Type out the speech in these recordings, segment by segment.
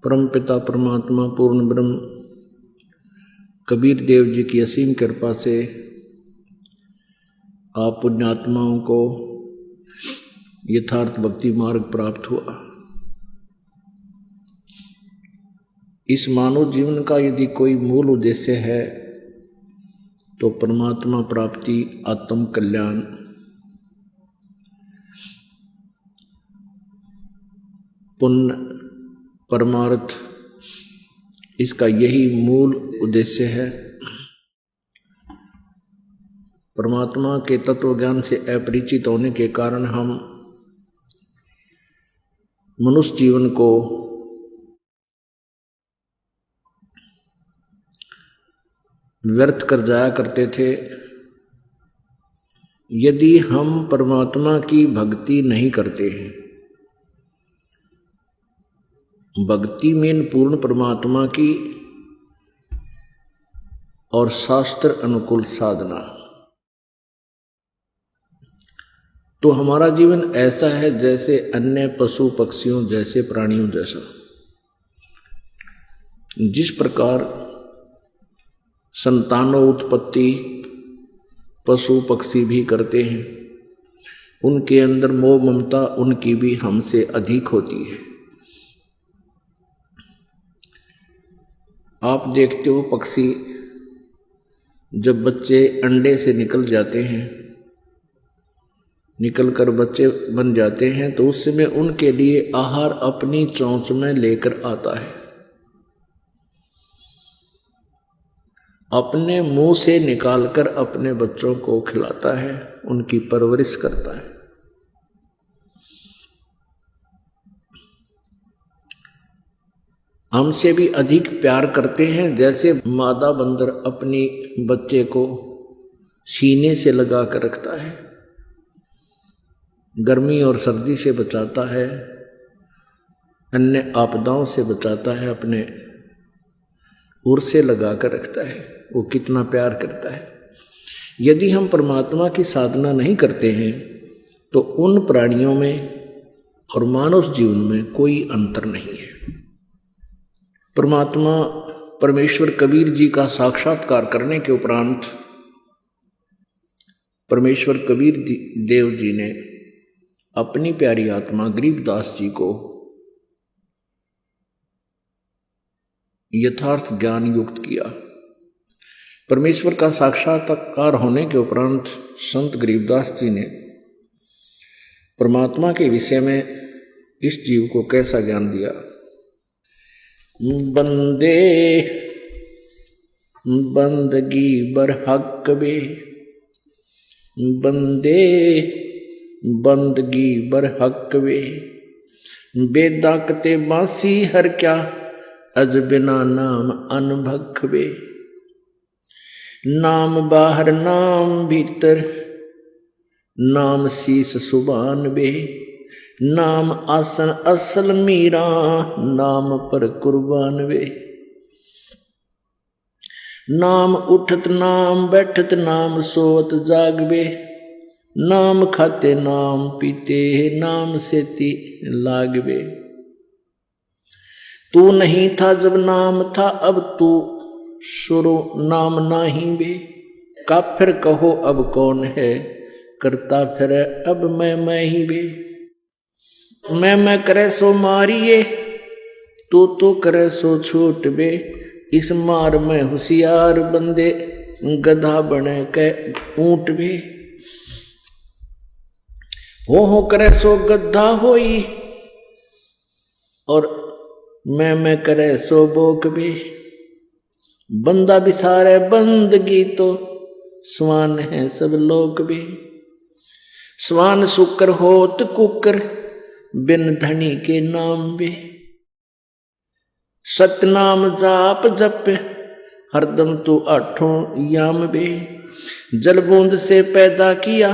परमपिता परमात्मा पूर्ण ब्रह्म कबीर देव जी की असीम कृपा से आप पुण्यात्माओं को यथार्थ भक्ति मार्ग प्राप्त हुआ। इस मानव जीवन का यदि कोई मूल उद्देश्य है तो परमात्मा प्राप्ति, आत्म कल्याण, पुण्य, परमार्थ, इसका यही मूल उद्देश्य है। परमात्मा के तत्व ज्ञान से अपरिचित होने के कारण हम मनुष्य जीवन को व्यर्थ कर जाया करते थे। यदि हम परमात्मा की भक्ति नहीं करते हैं, भक्ति में पूर्ण परमात्मा की और शास्त्र अनुकूल साधना, तो हमारा जीवन ऐसा है जैसे अन्य पशु पक्षियों जैसे, प्राणियों जैसा। जिस प्रकार संतानोत्पत्ति पशु पक्षी भी करते हैं, उनके अंदर मोह ममता उनकी भी हमसे अधिक होती है। आप देखते हो पक्षी जब बच्चे अंडे से निकल जाते हैं, निकलकर बच्चे बन जाते हैं, तो उस समय उनके लिए आहार अपनी चोंच में लेकर आता है, अपने मुंह से निकालकर अपने बच्चों को खिलाता है, उनकी परवरिश करता है। हमसे भी अधिक प्यार करते हैं जैसे मादा बंदर अपनी बच्चे को सीने से लगा कर रखता है, गर्मी और सर्दी से बचाता है, अन्य आपदाओं से बचाता है, अपने उर से लगा कर रखता है। वो कितना प्यार करता है। यदि हम परमात्मा की साधना नहीं करते हैं तो उन प्राणियों में और मानव जीवन में कोई अंतर नहीं है। परमात्मा परमेश्वर कबीर जी का साक्षात्कार करने के उपरांत परमेश्वर कबीर देव जी ने अपनी प्यारी आत्मा गरीबदास जी को यथार्थ ज्ञान युक्त किया। परमेश्वर का साक्षात्कार होने के उपरांत संत गरीबदास जी ने परमात्मा के विषय में इस जीव को कैसा ज्ञान दिया। बंदे बंदगी बर हक बे, बंदे बंदगी बर हक बे, बेदाकते बासी हर क्या अज बिना नाम अनभख बे। नाम बाहर नाम भीतर, नाम शीस सुबान बे, नाम आसन असल मीरा, नाम पर कुर्बान वे। नाम उठत नाम बैठत, नाम सोवत जागबे, नाम खाते नाम पीते, नाम सेती लागबे। तू नहीं था जब नाम था, अब तू शुरू नाम नाही बे। काफिर कहो अब कौन है, करता फिर अब मैं ही बे। मैं करे सो मारिए, तो करे सो छूट बे। इस मार में होशियार बंदे, गधा बने के ऊंट बे। हो करे सो गधा होई, और मैं करे सो बोक बे। बंदा बिसारे बंदगी तो, स्वान है सब लोग बे। स्वान शुक्र होत कुकर, बिन धनी के नाम बे। सतनाम जाप जप, हरदम तू आठों याम बे। जल बूंद से पैदा किया,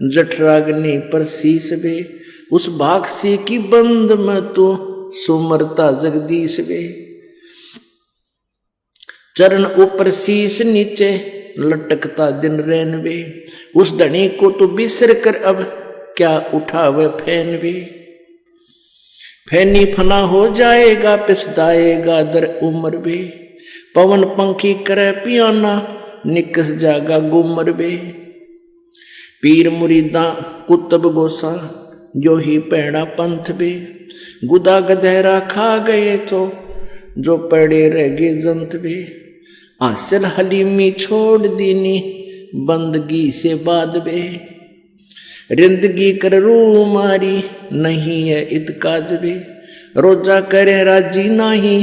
जठराग्नि पर शीस बे। उस भागसी की बंद में तू सुमरता जगदीश बे। चरण ऊपर शीस नीचे, लटकता दिन रैन बे। उस धनी को तू बिसर कर अब क्या उठावे फैन बे। फैनी फना हो जाएगा पिसदाएगा दर उम्र बे। पवन पंखी करे पियाना निकस जागा गुमर बे। पीर मुरीदा कुतब गोसा जो ही पैड़ा पंथ बे। गुदा गधेरा खा गए तो जो पड़े रह गए जंत बे। आसिल हलीमी छोड़ दीनी बंदगी से बाद बे। रिंदगी कर रू मारी नहीं है इतकाज बे। रोजा करे राजी नाही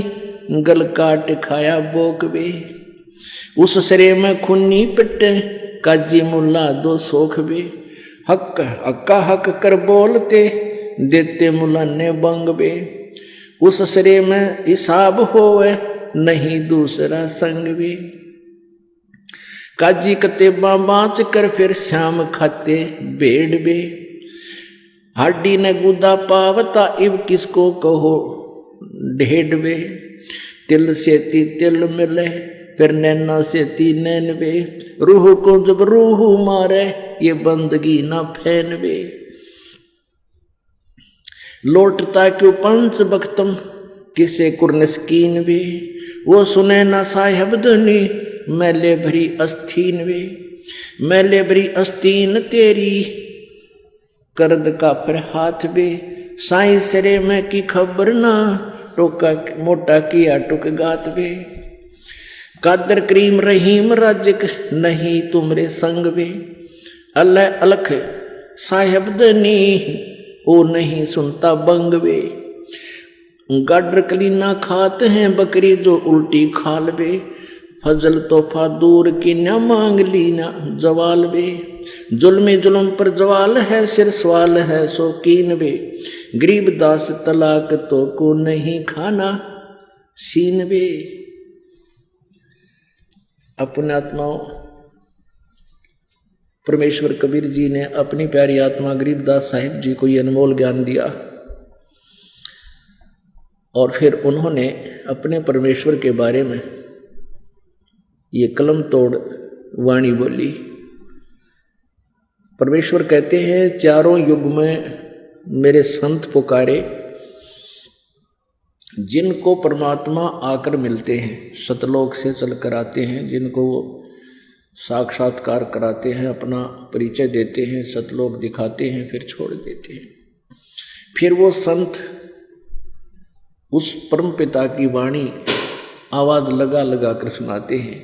गल काट खाया बोक बे। उस सरे में खुन्नी पिटे काजी मुल्ला दो सोख बे। हक हक्का हक कर बोलते देते मुल्ला ने बंग बे। उस सरे में हिसाब होवे नहीं दूसरा संग बे। काजी कतेबा बाँच कर फिर श्याम खाते भेड़ बे। हाडी ने गुदा पावता इब किसको कहो ढेड बे। तिल से तिल मिले फिर नैना से नैन बे। रूह को जब रूह मारे ये बंदगी ना फैन बे। लौटता क्यों पंच बख्तम किसे कुर्नस्कीन बे। वो सुने ना साहिब धनी मैले भरी अस्तीन वे। मैले भरी अस्तीन तेरी करद का फिर हाथ बे। साई सरे में की खबर ना टोका मोटा किया टुक गात बे। कादर करीम रहीम राजिक नहीं तुमरे संग बे। अल्लाह अलख साहिब दनी ओ नहीं सुनता बंग बे। गाडर कलीना खाते हैं बकरी जो उल्टी खाल बे। फजल तोहफा दूर की न मांग ली न जवाल बे। जुल्म जुल्म पर जवाल है सिर सवाल है शौकीन बे। गरीब दास तलाक तो को नहीं खाना सीन बे। अपने आत्माओं परमेश्वर कबीर जी ने अपनी प्यारी आत्मा गरीबदास साहिब जी को ये अनमोल ज्ञान दिया और फिर उन्होंने अपने परमेश्वर के बारे में ये कलम तोड़ वाणी बोली। परमेश्वर कहते हैं चारों युग में मेरे संत पुकारे जिनको परमात्मा आकर मिलते हैं, सतलोक से चलकर आते हैं, जिनको वो साक्षात्कार कराते हैं, अपना परिचय देते हैं, सतलोक दिखाते हैं, फिर छोड़ देते हैं। फिर वो संत उस परम पिता की वाणी आवाज लगा लगा कर सुनाते हैं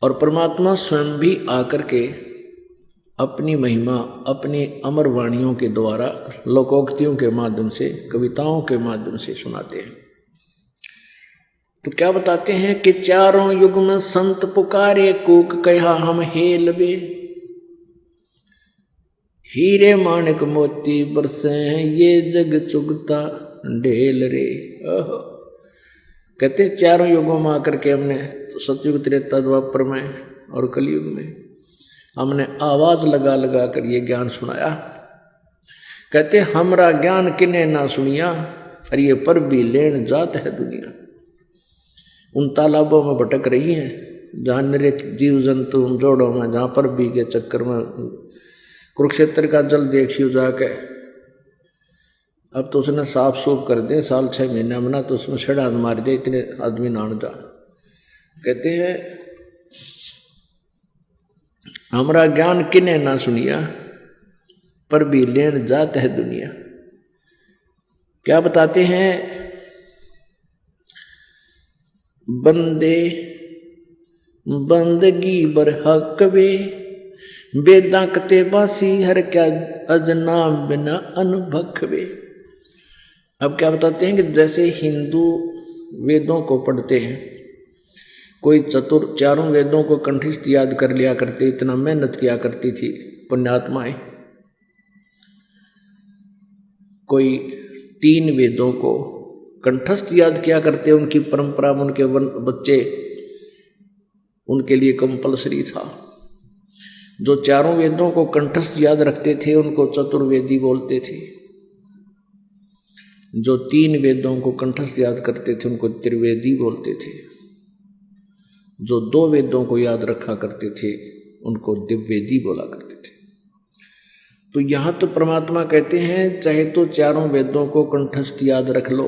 और परमात्मा स्वयं भी आकर के अपनी महिमा अपनी अमर वाणियों के द्वारा लोकोक्तियों के माध्यम से कविताओं के माध्यम से सुनाते हैं। तो क्या बताते हैं कि चारों युग में संत पुकारे कूक कहा हम हेल बे। हीरे माणिक मोती बरसे हैं ये जग चुगता ढेल रे। कहते हैं चारों युगों में आकर के हमने तो सतयुग त्रेता द्वापर में और कलयुग में हमने आवाज लगा लगा कर ये ज्ञान सुनाया। कहते हमरा ज्ञान किने ना सुनिया और ये पर भी लेन जात है दुनिया। उन तालाबों में भटक रही हैं जहाँ निरे जीव जंतु उन जोड़ों में, जहाँ पर भी के चक्कर में कुरुक्षेत्र का जल देखियो जाके। अब तो उसने साफ सूफ कर दे साल 6 महीने में ना तो उसमें छड़ा मार दे इतने आदमी नान जा। कहते हैं हमरा ज्ञान किने ना सुनिया पर भी लेन जात है दुनिया। क्या बताते हैं बंदे बंदगी बर हक वे बेदा कते बासी हर क्या अजना बिना अनभख वे। अब क्या बताते हैं कि जैसे हिंदू वेदों को पढ़ते हैं, कोई चतुर चारों वेदों को कंठस्थ याद कर लिया करते, इतना मेहनत किया करती थी पुण्यात्माएं। कोई 3 वेदों को कंठस्थ याद किया करते, उनकी परंपरा में उनके बच्चे उनके लिए कंपलसरी था। जो चारों वेदों को कंठस्थ याद रखते थे उनको चतुर्वेदी बोलते थे। जो 3 वेदों को कंठस्थ याद करते थे उनको त्रिवेदी बोलते थे। जो 2 वेदों को याद रखा करते थे उनको दिव्यवेदी बोला करते थे। तो यहाँ तो परमात्मा कहते हैं चाहे तो चारों वेदों को कंठस्थ याद रख लो,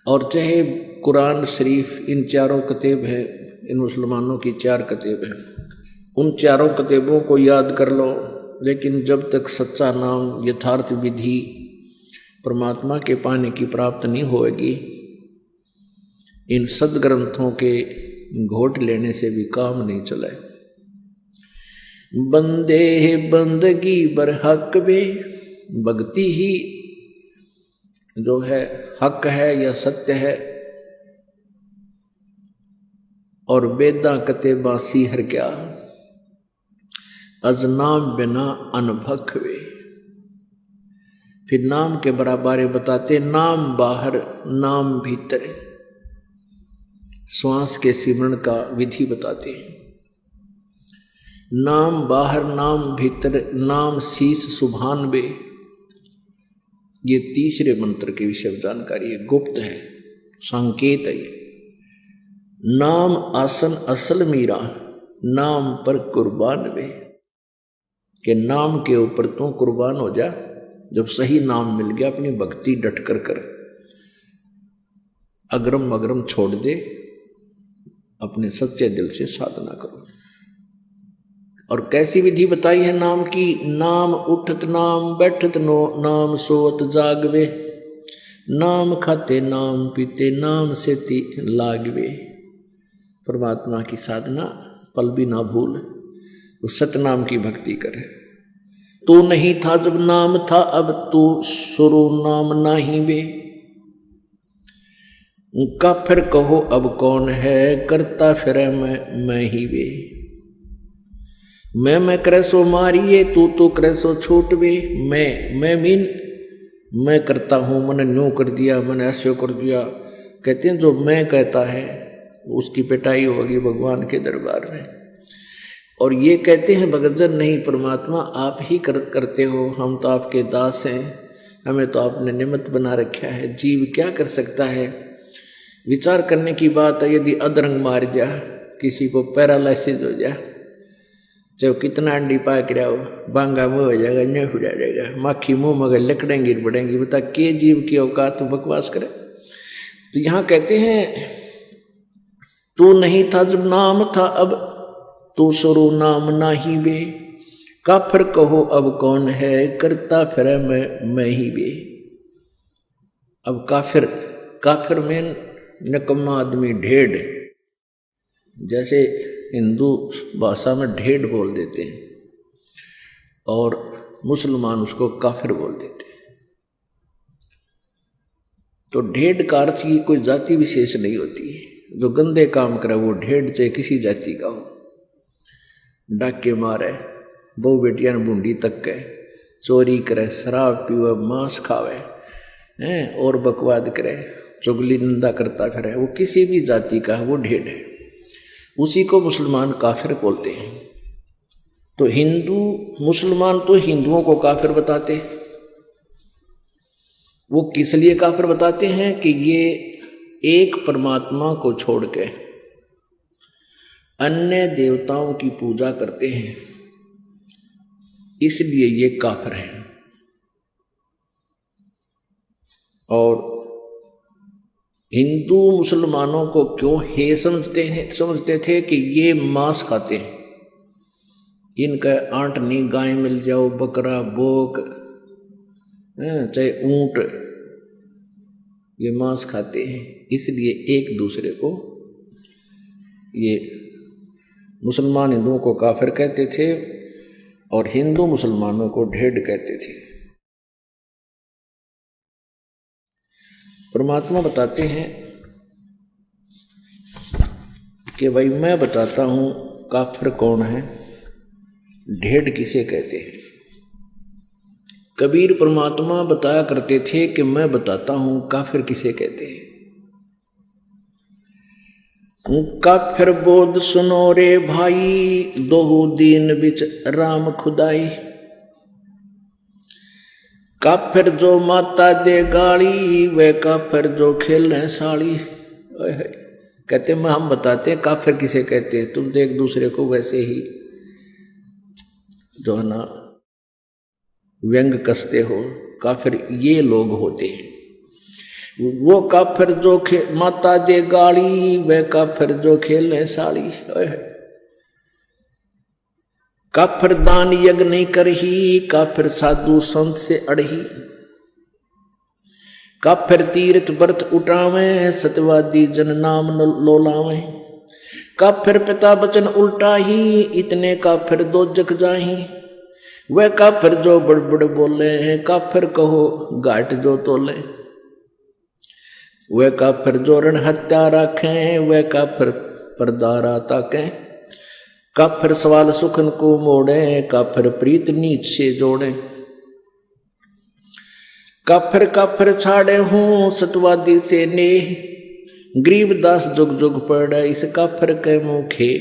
और चाहे कुरान शरीफ, इन चारों कतेब हैं, इन मुसलमानों की 4 कतेब हैं, उन चारों कतेबों को याद कर लो, लेकिन जब तक सच्चा नाम यथार्थ विधि परमात्मा के पाने की प्राप्त नहीं होगी, इन सदग्रंथों के घोट लेने से भी काम नहीं चला। बंदे बंदगी बर हक वे, भक्ति ही जो है हक है या सत्य है, और वेदा कतेबा सीहर क्या, अज नाम बिना अनभक वे। फिर नाम के बराबर बताते, नाम बाहर नाम भीतर, श्वास के सिमरण का विधि बताते हैं। नाम बाहर नाम भीतर, नाम शीस सुभान बे, ये तीसरे मंत्र के विषय जानकारी है, गुप्त है, संकेत है। नाम आसन असल मीरा, नाम पर कुर्बान वे, कि नाम के ऊपर तू कुर्बान हो जा। जब सही नाम मिल गया, अपनी भक्ति डट कर अग्रम अग्रम छोड़ दे, अपने सच्चे दिल से साधना करो। और कैसी विधि बताई है नाम की, नाम उठत नाम बैठत नो, नाम सोवत जागवे, नाम खाते नाम पीते, नाम से ती लागवे। परमात्मा की साधना पल भी ना भूल, उस सतनाम की भक्ति करे। तू नहीं था जब नाम था, अब तू शुरू नाम नाही बे, का फिर कहो अब कौन है, करता फिर मैं ही वे। मैं करे सो मारिए, तू तो करे सो छूट वे। मैं मीन मैं करता हूँ, मैंने न्यू कर दिया, मैंने ऐसे कर दिया। कहते हैं जो मैं कहता है उसकी पिटाई होगी भगवान के दरबार में। और ये कहते हैं भगतजन नहीं, परमात्मा आप ही करते हो, हम तो आपके दास हैं, हमें तो आपने निमित्त बना रखा है। जीव क्या कर सकता है। विचार करने की बात है, यदि अधरंग मार जा, किसी को पैरालिसिस हो जा, चाहे कितना अंडी पाक रहा हो, बांगा मुँह हो जाएगा, न्यू हो जाएगा, माखी मुँह मगर लकड़ें गिर पड़ेंगी। बता के जीव की औकात तो बकवास करे। तो यहाँ कहते हैं तू नहीं था जब नाम था, अब तू शुरू नाम नाही बे, का फिर कहो अब कौन है, करता फिर मैं ही बे। अब काफिर में नकम्मा आदमी, ढेड़, जैसे हिंदू भाषा में ढेड़ बोल देते हैं और मुसलमान उसको काफिर बोल देते हैं। तो ढेड़ का अर्थ की कोई जाति विशेष नहीं होती है। जो गंदे काम करे वो ढेड़, चाहे किसी जाति का हो, डाके मारे, बहु बेटियां बूंदी तक के, चोरी करे, शराब पीवे, मांस खावे हैं और बकवाद करे, चुगली निंदा करता फिरे, वो किसी भी जाति का वो ढेड़ है। उसी को मुसलमान काफिर बोलते हैं। तो हिंदू मुसलमान तो हिंदुओं को काफिर बताते। वो किस लिए काफिर बताते हैं कि ये एक परमात्मा को छोड़ के अन्य देवताओं की पूजा करते हैं, इसलिए ये काफिर हैं। और हिंदू मुसलमानों को क्यों हे समझते थे कि ये मांस खाते हैं, इनका आंट नहीं, गाय मिल जाओ, बकरा, बोक, चाहे ऊंट, ये मांस खाते हैं। इसलिए एक दूसरे को, ये मुसलमान हिंदुओं को काफिर कहते थे और हिंदू मुसलमानों को ढेड़ कहते थे। परमात्मा बताते हैं कि भाई मैं बताता हूं काफिर कौन है, ढेड़ किसे कहते हैं। कबीर परमात्मा बताया करते थे कि मैं बताता हूं काफिर किसे कहते हैं। काफिर बोध सुनो रे भाई, दोहु दीन बिच राम खुदाई। काफिर जो माता दे गाली, वे काफिर जो खेलें साड़ी। कहते मैं हम बताते हैं काफिर किसे कहते हैं, तुम तो एक दूसरे को वैसे ही जो है ना व्यंग कसते हो, काफिर ये लोग होते हैं। वो काफिर जो माता दे गाली, वे काफिर जो खेले साड़ी। काफिर दान यज्ञ नहीं करही, काफिर साधु संत से अड़ही। काफिर तीर्थ व्रत उठावे, सत्यवादी जन नाम लोलावे। काफिर पिता वचन उल्टा ही, इतने काफिर दो जग जाही। वह काफिर जो बड़बड़ बोले हैं, काफिर कहो घाट जो तोले। वह काफिर जो रण हत्या रखें, वह काफिर परदारा ताकें। काफिर सवाल सुखन को मोड़े, काफिर प्रीत नीच से जोड़े। काफिर काफिर छाड़े हूँ, सतवादी से नेह। गरीबदास जुग जुग पड़े, इस काफिर के मुखे।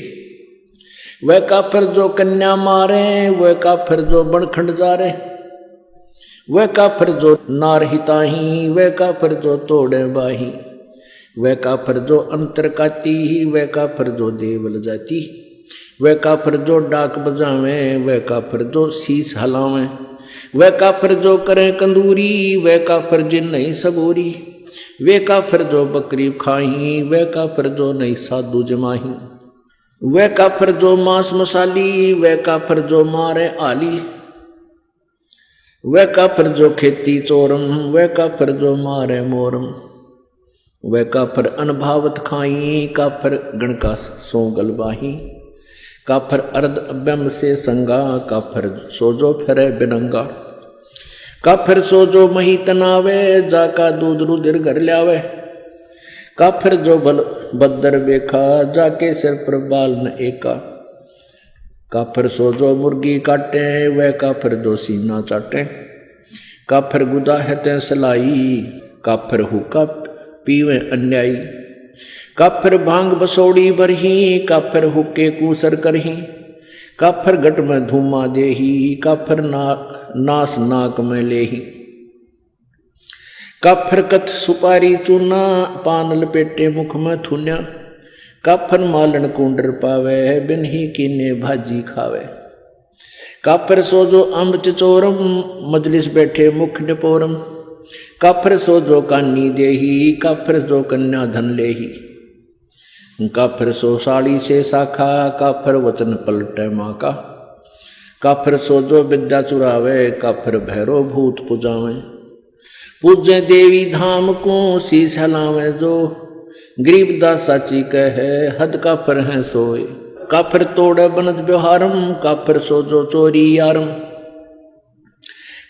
वह काफिर जो कन्या मारे, वह काफिर जो बनखंड जारे। वह काफिर जो नार हिताही, वह काफिर जो तोड़े बाही। वह काफिर जो अंतर काती, वह काफिर जो देवल जाती। वह काफिर जो डाक बजावे, वह काफिर जो शीस हलावे। वह काफिर जो करे कंदूरी, वह काफिर जिन नहीं सबूरी। वे काफिर जो बकरी खाही, वह काफिर जो नहीं साधु जमाही। वह काफिर जो मांस मसाली, वह काफिर जो मारे आली। वह काफिर जो खेती चोरम, वह काफिर जो मारे मोरम। वह काफिर अनभावत खाई, काफिर गण का सो गलबाही। काफिर अर्ध अभ्यम से संगा, काफिर सोजो फिरे बिनंगा। काफिर सोजो मही तनावे, जाका दूध रुधिर घर ल्यावे। काफिर जो बल बदर बेखा, जाके सिर पर बाल न एका। काफिर सोजो मुर्गी काटे, वह काफिर जो सीना चाटे। काफिर गुदा है ते सलाई, काफिर हुक्का पीवे अन्यायी। काफिर भांग बसोड़ी भरही, काफिर हुक्के कूसर करही। काफिर गट में धूमा देही, काफिर नास नाक में लेही। काफिर कथ सुपारी चूना, पान लपेटे मुख में थुन्या। काफिर मालन कुंडर पावे, बिन ही कीने भाजी खावे। काफिर सोजो अम्ब चचोरम, मजलिस बैठे मुख निपोरम। काफिर सोजो कानी देही, काफिर जो कन्या धन लेही। काफिर सो साड़ी से शाखा, काफिर वचन पलटे माँ का। काफिर सोजो विद्या चुरावे, काफिर भैरो भूत पुजावे। पूजे देवी धाम को, शीश हलावे जो। गरीबदास साची कहे, हद काफिर है सोए। काफिर तोड़े बनत व्यवहारम, काफिर सोजो चोरी यारम।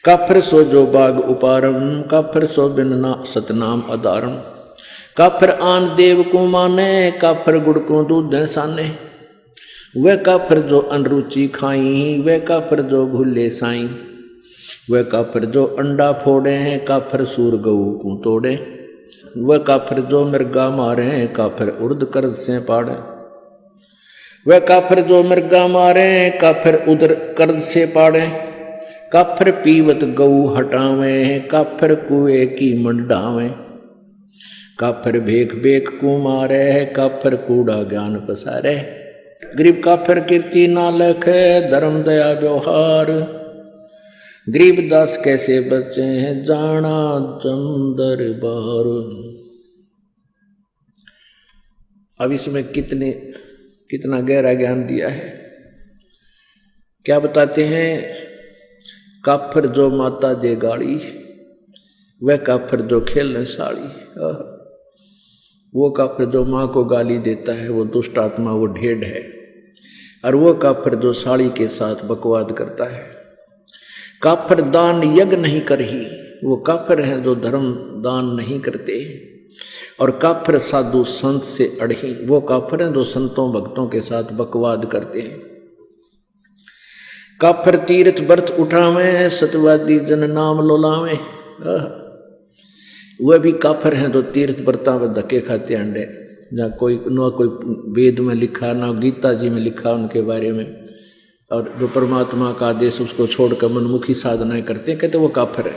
काफिर सोजो बाग उपारम, काफिर सो बिन सतनाम अदारम। काफिर आन देव को माने, काफिर गुड़ को दूध साने। वह काफिर जो अनरुचि खाई, वह काफिर जो भूले साई। वह काफिर जो अंडा फोड़े, काफिर सूर गऊ को तोड़े। वह काफिर जो मृगा मारे, काफिर उर्द कर्ज से पाड़े। वह काफिर जो मृगा मारे, काफिर उदर कर्ज से पाड़े। काफिर पीवत गऊ हटावे, काफिर कुएं की मंडावे। काफिर भेख बेख को मारे, काफिर कूड़ा ज्ञान पसारे। गरीब काफिर कीर्ति ना लखे, धर्म दया व्यवहार। गरीबदास कैसे बचे हैं, जाना चंदर बार। अब इसमें कितना गहरा ज्ञान दिया है। क्या बताते हैं, काफिर जो माता दे गाड़ी, वह काफिर जो खेलने साड़ी। वो काफिर जो माँ को गाली देता है, वो दुष्ट आत्मा, वो ढेड है। और वो काफिर जो साड़ी के साथ बकवाद करता है। काफिर दान यज्ञ नहीं करही, वो काफिर हैं जो धर्म दान नहीं करते। और काफिर साधु संत से अड़ही, वो काफिर हैं जो संतों भक्तों के साथ बकवाद करते हैं। काफिर तीर्थ व्रत उठावे, सत्यवादी जन नाम लोलावे। वह भी काफिर हैं जो तीर्थ व्रता में धक्के खाते अंडे। ना कोई वेद में लिखा, ना गीता जी में लिखा उनके बारे में। और जो परमात्मा का आदेश उसको छोड़कर मनमुखी साधनाएं करते, कहते वो काफिर है।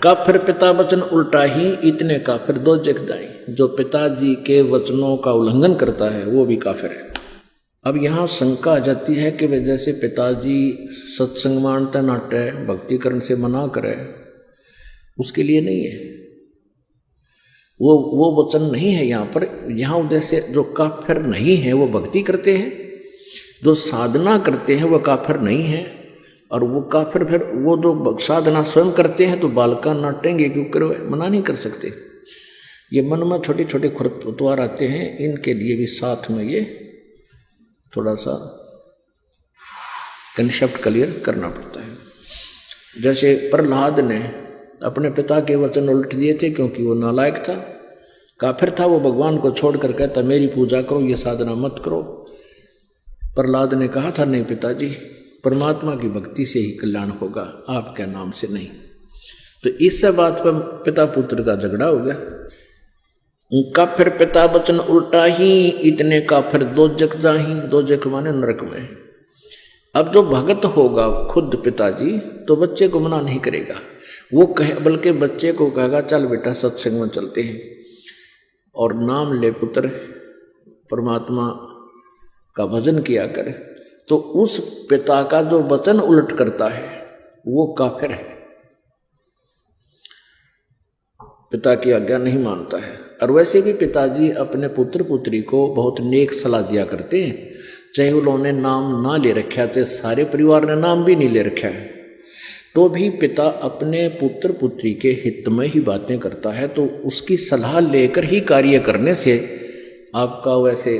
काफिर पिता वचन उल्टा ही, इतने काफिर दो जग जाए। जो पिताजी के वचनों का उल्लंघन करता है वो भी काफिर है। अब यहाँ शंका आ जाती है कि वे जैसे पिताजी सत्संग मानते नाटे भक्तिकरण से मना करे, उसके लिए नहीं है, वो वचन नहीं है यहाँ पर। यहाँ उद्देश्य जो काफिर नहीं है वो भक्ति करते हैं, जो साधना करते हैं वो काफिर नहीं है, और वो काफिर फिर वो जो साधना स्वयं करते हैं तो बालका नाटेंगे, क्योंकि मना नहीं कर सकते। ये मन में छोटे छोटे खरपतवार आते हैं, इनके लिए भी साथ में ये थोड़ा सा कंसेप्ट क्लियर करना पड़ता है। जैसे प्रहलाद ने अपने पिता के वचन उल्ट दिए थे, क्योंकि वो नालायक था, काफिर था, वो भगवान को छोड़कर कहता मेरी पूजा करो, ये साधना मत करो। प्रहलाद ने कहा था नहीं पिताजी, परमात्मा की भक्ति से ही कल्याण होगा, आपके नाम से नहीं। तो इस बात पर पिता पुत्र का झगड़ा हो गया। काफिर पिता वचन उल्टा ही, इतने काफिर दोजक जाही, दोजक माने नरक में। अब जो भगत होगा खुद पिताजी तो बच्चे को मना नहीं करेगा, वो कहे, बल्कि बच्चे को कहेगा चल बेटा सत्संग में चलते हैं और नाम ले पुत्र, परमात्मा का भजन किया करे। तो उस पिता का जो वचन उलट करता है वो काफिर है, पिता की आज्ञा नहीं मानता है। और वैसे भी पिताजी अपने पुत्र पुत्री को बहुत नेक सलाह दिया करते हैं, चाहे उन्होंने नाम ना ले रखा, चाहे सारे परिवार ने नाम भी नहीं ले रखा है, तो भी पिता अपने पुत्र पुत्री के हित में ही बातें करता है। तो उसकी सलाह लेकर ही कार्य करने से आपका वैसे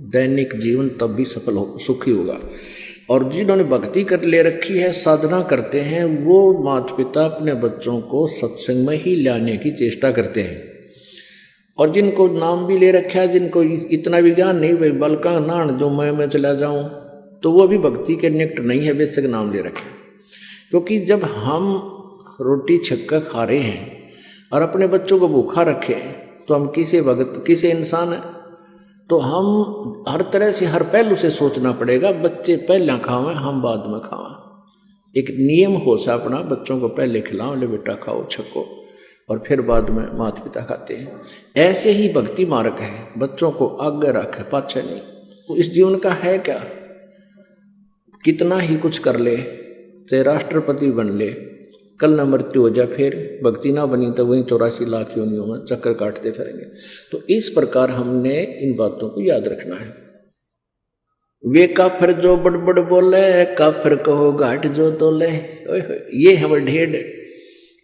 दैनिक जीवन तब भी सफल हो, सुखी होगा। और जिन्होंने भक्ति कर ले रखी है, साधना करते हैं, वो माता पिता अपने बच्चों को सत्संग में ही लाने की चेष्टा करते हैं। और जिनको नाम भी ले रखा है, जिनको इतना विज्ञान नहीं, भाई बलका नान जो मैं चला जाऊं, तो वो भी भक्ति के निकट नहीं है, बेशक नाम ले रखे। क्योंकि जब हम रोटी छक्का खा रहे हैं और अपने बच्चों को भूखा रखे तो हम किसे भगत किसे इंसान है। तो हम हर तरह से हर पहलू से सोचना पड़ेगा, बच्चे पहले खावें हम बाद में खावें। एक नियम हो सा अपना, बच्चों को पहले खिलाओ, ले बेटा खाओ छक्को, और फिर बाद में माता पिता खाते हैं। ऐसे ही भक्ति मार्ग है, बच्चों को आगे रखे पाछे नहीं। तो इस जीवन का है क्या, कितना ही कुछ कर ले, चाहे राष्ट्रपति बन ले, कल न मृत्यु हो जाए, फिर भक्ति ना बनी तो वहीं 84 लाख योनियों में चक्कर काटते फिरेंगे। तो इस प्रकार हमने इन बातों को याद रखना है। वे काफिर जो बड़बड़ बोले, काफिर कहो घाट जो तोले। ये हमारे ढेर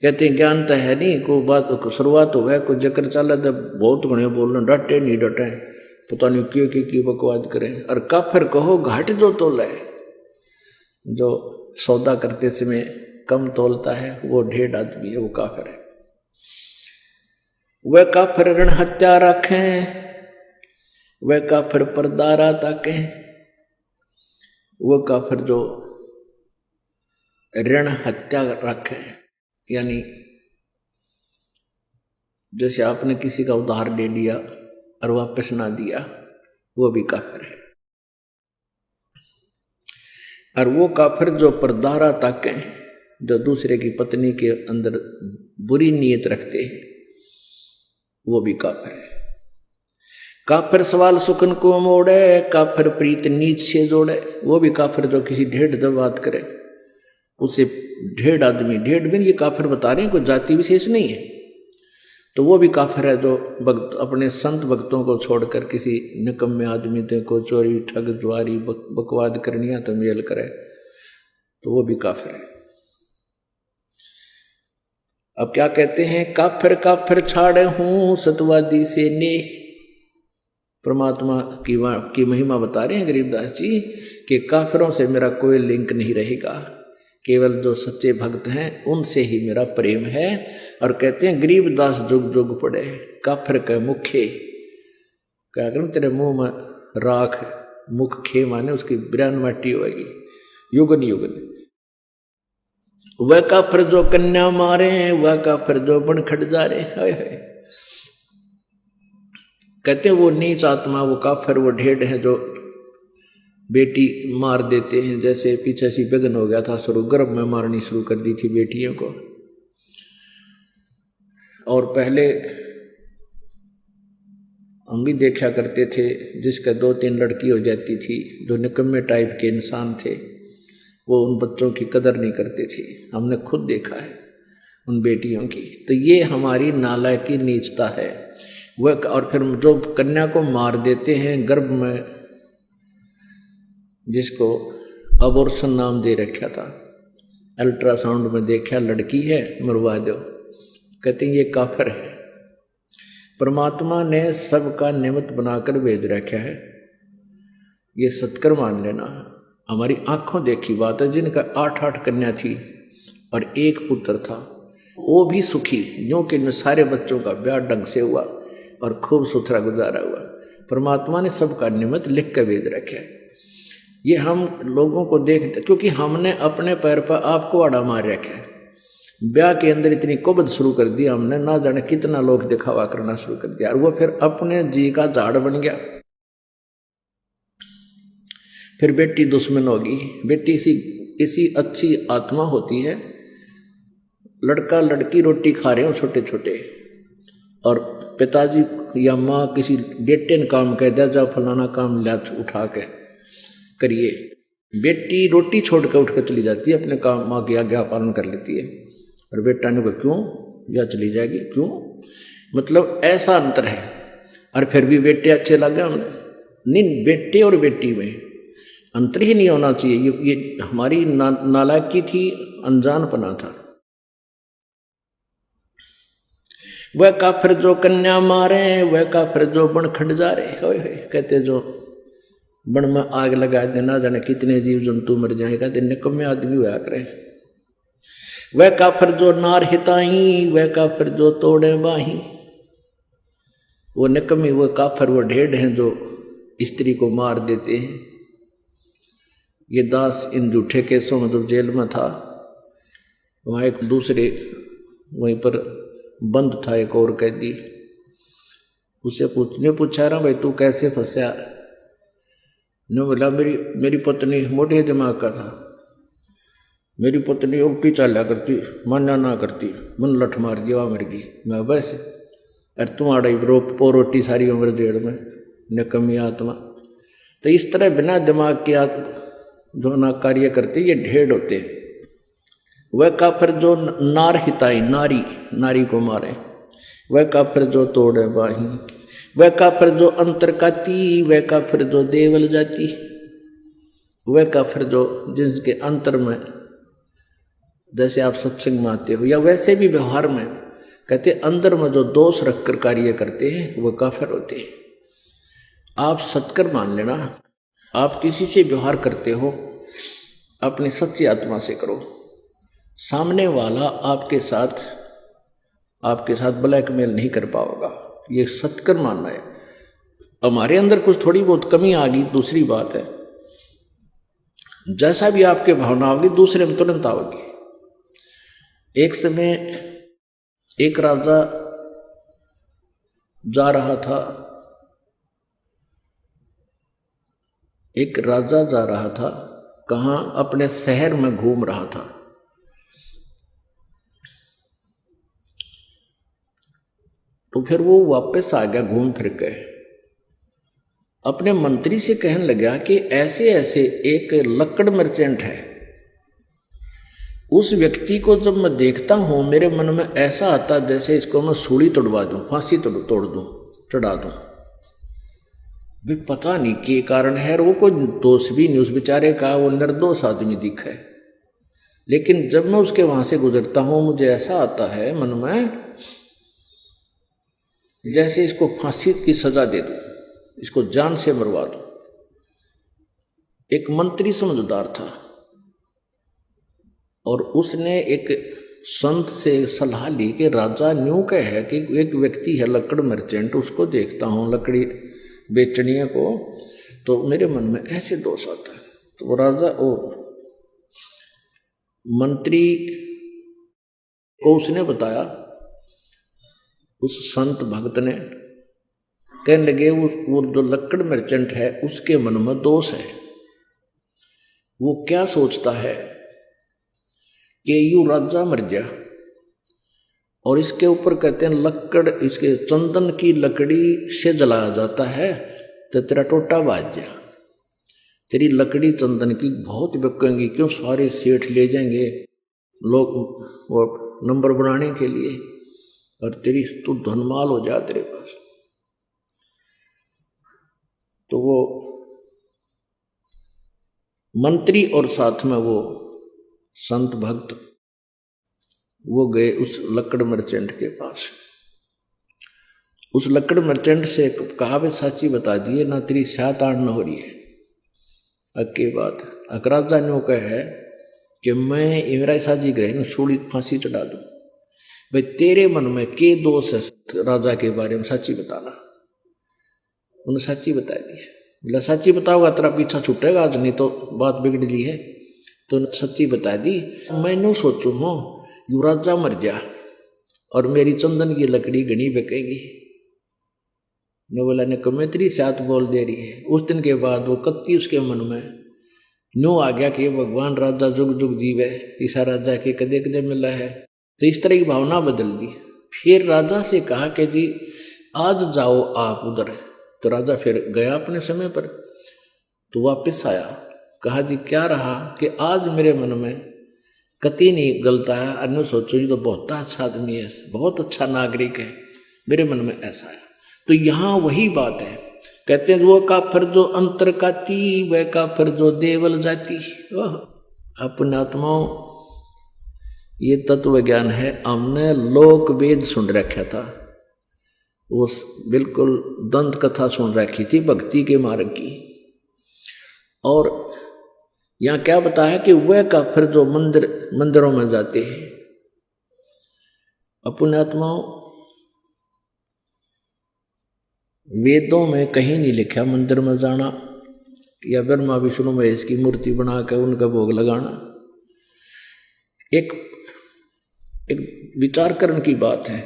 कहते हैं ज्ञान तो है नहीं, कोई बात को शुरुआत हो गया, कोई जकर चला तो बहुत घने बोलना, डटे नहीं डटे, पता नहीं क्यों बकवाद करें। और काफिर कहो घाट जो तोले, जो सौदा करते समय कम तोलता है वो ढेर आदमी है, वो काफिर है। वह काफिर ऋण हत्या रखें, वह काफिर परदारा ताके, वह काफिर जो ऋण हत्या रखे, यानी जैसे आपने किसी का उधार ले लिया और वापस ना दिया, वो भी काफिर है। और वो काफिर जो परदारा ताके, जो दूसरे की पत्नी के अंदर बुरी नीयत रखते हैं, वो भी काफिर है। काफिर सवाल सुकन को मोड़े, काफिर प्रीत नीच से जोड़े, वो भी काफिर जो किसी ढेड़ जब बात करे उसे ढेड़ आदमी, ढेड़ भी ये काफिर बता रहे हैं, कोई जाति विशेष नहीं है, तो वो भी काफिर है जो भक्त अपने संत भक्तों को छोड़कर किसी निकम्मे आदमी को चोरी ठग जुआरी बकवाद करनिया तो मेल करे, तो वो भी काफिर है। अब क्या कहते हैं, काफिर काफिर छाड़े हूं सतवादी से ने। परमात्मा की महिमा बता रहे हैं गरीबदास जी कि काफिरों से मेरा कोई लिंक नहीं रहेगा, केवल जो सच्चे भक्त हैं उनसे ही मेरा प्रेम है। और कहते हैं गरीबदास जुग जुग पड़े, काफिर के मुखे, क्या करूं तेरे मुंह में राख, मुख खे माने उसकी बिरान माटी होगी युगन युगन। वह काफिर जो कन्या मारे, वह काफिर जो बन खट जा रहे, हाय हाय। कहते हैं वो नीच आत्मा, वो काफिर, वो ढेड़ है जो बेटी मार देते हैं। जैसे पीछे सी बेगन हो गया था शुरू, गर्भ में मारनी शुरू कर दी थी बेटियों को। और पहले हम भी देखा करते थे, जिसका 2-3 लड़की हो जाती थी, जो निकम्मे टाइप के इंसान थे, वो उन बच्चों की कदर नहीं करते थे। हमने खुद देखा है उन बेटियों की। तो ये हमारी नालायकी नीचता है वह। और फिर जो कन्या को मार देते हैं गर्भ में, जिसको अबॉर्शन नाम दे रखा था, अल्ट्रासाउंड में देखा लड़की है, मरवा दो, कहते हैं ये काफिर है। परमात्मा ने सबका निमित्त बनाकर भेज रखा है, ये सत्कर मान लेना। हमारी आंखों देखी बात है, जिनका 8-8 कन्या थी और 1 पुत्र था, वो भी सुखी, यूं कि सारे बच्चों का ब्याह ढंग से हुआ और खूब सुथरा गुजारा हुआ। परमात्मा ने सबका निमित्त लिख कर भेज रखा है। ये हम लोगों को देखते, क्योंकि हमने अपने पैर पर आपको आड़ा मार रखा है। ब्याह के अंदर इतनी कुबद शुरू कर दी हमने, ना जाने कितना लोग दिखावा करना शुरू कर दिया, और वो फिर अपने जी का झाड़ बन गया। फिर बेटी दुश्मन होगी। बेटी इसी अच्छी आत्मा होती है। लड़का लड़की रोटी खा रहे हो छोटे छोटे, और पिताजी या माँ किसी बेटे ने काम कह दिया, जाओ फलाना काम ले उठा के करिए, बेटी रोटी छोड़ कर उठ कर चली जाती है, अपने काम माँ की आज्ञा पालन कर लेती है, और बेटा ने कहा क्यों, या चली जाएगी क्यों। मतलब ऐसा अंतर है। और फिर भी बेटे अच्छे लगे हमें, नहीं, बेटे और बेटी में अंतर ही नहीं होना चाहिए। ये हमारी नालायकी थी, अनजानपना था। वह काफिर जो कन्या मारे, वह काफिर जो बन खंड जा रहे, कहते जो बन में आग लगा देना, जाने कितने जीव जंतु मर जाएगा, दिन निकम्मे आदमी हुआ करे। वह काफिर जो नार हिताई, वह काफिर जो तोड़े बाही। वो निकम्मी, वो काफिर, वो ढेड़ हैं जो स्त्री को मार देते हैं। ये दास इन झूठे केसों में जब जेल में था, वहाँ एक दूसरे वहीं पर बंद था, एक और कैदी, उससे पूछा रहा भाई तू कैसे फंसा। ने बोला मेरी पत्नी मोटे दिमाग का था, मेरी पत्नी उल्टी चाला करती, मान्या ना करती, मन लठ मार दिया, वहाँ मर गई। मैं वैसे, अरे तुम्हारा रोटी सारी उम्र जेल में, निकम्मी आत्मा। तो इस तरह बिना दिमाग के जो ना कार्य करते, ये ढेड़ होते। वह काफिर जो नार हिताई, नारी को मारे, वह काफिर जो तोड़े बाही, वह काफिर जो अंतर काती, वह काफिर जो देवल जाती। वह काफिर जो जिनके अंतर में, जैसे आप सत्संग में आते हो या वैसे भी व्यवहार में, कहते अंदर में जो दोष रखकर कार्य करते हैं वह काफिर होते हैं। आप सत्कर मान लेना, आप किसी से व्यवहार करते हो अपनी सच्ची आत्मा से करो। सामने वाला आपके साथ ब्लैकमेल नहीं कर पाएगा, ये सत्कर मानना है। हमारे अंदर कुछ थोड़ी बहुत कमी आ गई, दूसरी बात है, जैसा भी आपके भावना होगी दूसरे में तुरंत आओगी। एक समय एक राजा जा रहा था, कहाँ, अपने शहर में घूम रहा था। तो फिर वो वापस आ गया घूम फिर के, अपने मंत्री से कहने लगा कि ऐसे ऐसे एक लकड़ मर्चेंट है, उस व्यक्ति को जब मैं देखता हूं मेरे मन में ऐसा आता जैसे इसको मैं सूली तोड़वा दूं, फांसी तोड़ दूं, चढ़ा दूं। भी पता नहीं के कारण है, वो कोई दोष भी नहीं उस बेचारे का, वो निर्दोष आदमी दिखा है। लेकिन जब मैं उसके वहां से गुजरता हूं मुझे ऐसा आता है मन में जैसे इसको फांसी की सजा दे दूं, इसको जान से मरवा दूं। एक मंत्री समझदार था और उसने एक संत से सलाह ली कि राजा न्यू कह है कि एक व्यक्ति है लकड़ मर्चेंट, उसको देखता हूं लकड़ी बेचने को, तो मेरे मन में ऐसे दोष आता है। तो वो राजा वो मंत्री को उसने बताया, उस संत भक्त ने, कहने लगे वो जो लकड़ मर्चेंट है उसके मन में दोष है। वो क्या सोचता है कि यू राजा मर गया और इसके ऊपर कहते हैं लकड़, इसके चंदन की लकड़ी से जलाया जाता है तो तेरा टोटा बाज जा। तेरी लकड़ी चंदन की बहुत बिकेंगी, क्यों सारे सेठ ले जाएंगे लोग वो नंबर बनाने के लिए, और तेरी तू धनमाल हो जा तेरे पास। तो वो मंत्री और साथ में वो संत भक्त वो गए उस लकड़ मर्चेंट के पास। उस लकड़ मर्चेंट से कहा वे साची बता दिए ना तेरी सात आठ न हो रही है। अक्की बात अकराजा ने कहा है कि मैं इमराई साजी गए न छोड़ी फांसी चढ़ा दूं। भाई तेरे मन में के दोष है राजा के बारे में, साची बताना। उन्हें साची बता दी। बोला सच्ची बताओगा तेरा पीछा छूटेगा आज, नहीं तो बात बिगड़ ली है। तो सच्ची बता दी। मैंने सोचू हूँ युवराजा मर जा और मेरी चंदन की लकड़ी घनी बिकेगी। ने बोला ने कमेत्री साथ बोल दे रही है। उस दिन के बाद वो कत्ती उसके मन में नो आ गया कि भगवान राजा जुग जुग जीवे, ईसा राजा के कदे कदे मिला है। तो इस तरह की भावना बदल दी। फिर राजा से कहा कि जी आज जाओ आप उधर। तो राजा फिर गया अपने समय पर। तो वापस आया, कहा जी क्या रहा कि आज मेरे मन में कति नहीं गलता है। अन्य सोचो ये तो बहुत अच्छा आदमी है, बहुत अच्छा नागरिक है, मेरे मन में ऐसा है। तो यहाँ वही बात है, कहते हैं वो काफिर जो अंतर काती, वह काफिर जो देवल जाती। अपने आत्माओं ये तत्व ज्ञान है। हमने लोक वेद सुन रखा था, वो बिल्कुल दंत कथा सुन रखी थी भक्ति के मार्ग की। और यहाँ क्या बताया कि वह काफिर जो मंदिरों में जाते हैं। अपने आत्माओं वेदों में कहीं नहीं लिखा मंदिर में जाना या ब्रह्मा विष्णु महेश की मूर्ति बना कर उनका भोग लगाना। एक विचार करने की बात है।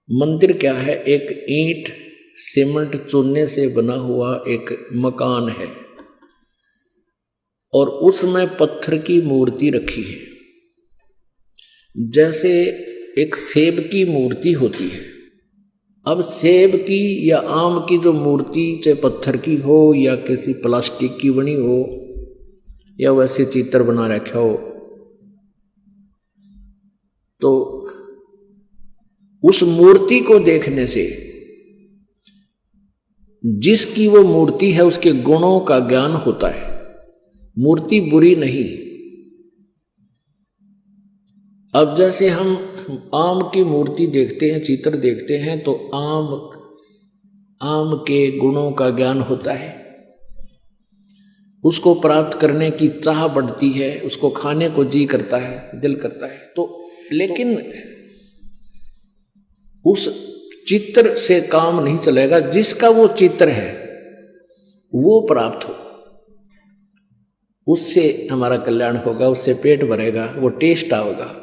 मंदिर क्या है? एक ईंट सीमेंट चूने से बना हुआ एक मकान है और उसमें पत्थर की मूर्ति रखी है। जैसे एक सेब की मूर्ति होती है। अब सेब की या आम की जो मूर्ति चाहे पत्थर की हो या किसी प्लास्टिक की बनी हो या वैसे चित्र बना रखा हो, तो उस मूर्ति को देखने से जिसकी वो मूर्ति है उसके गुणों का ज्ञान होता है। मूर्ति बुरी नहीं। अब जैसे हम आम की मूर्ति देखते हैं, चित्र देखते हैं, तो आम के गुणों का ज्ञान होता है। उसको प्राप्त करने की चाह बढ़ती है, उसको खाने को जी करता है, दिल करता है। तो लेकिन उस चित्र से काम नहीं चलेगा। जिसका वो चित्र है वो प्राप्त हो, उससे हमारा कल्याण होगा, उससे पेट भरेगा, वो टेस्ट आओगा।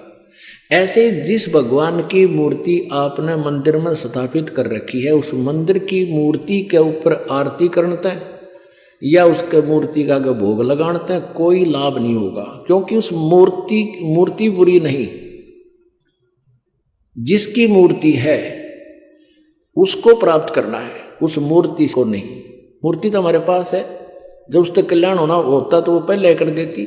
ऐसे जिस भगवान की मूर्ति आपने मंदिर में स्थापित कर रखी है, उस मंदिर की मूर्ति के ऊपर आरती करते हैं या उसके मूर्ति का भोग लगाते हैं, कोई लाभ नहीं होगा। क्योंकि उस मूर्ति बुरी नहीं। जिसकी मूर्ति है उसको प्राप्त करना है, उस मूर्ति को नहीं। मूर्ति तो हमारे पास है, जब उससे कल्याण होता तो वो पहले कर देती।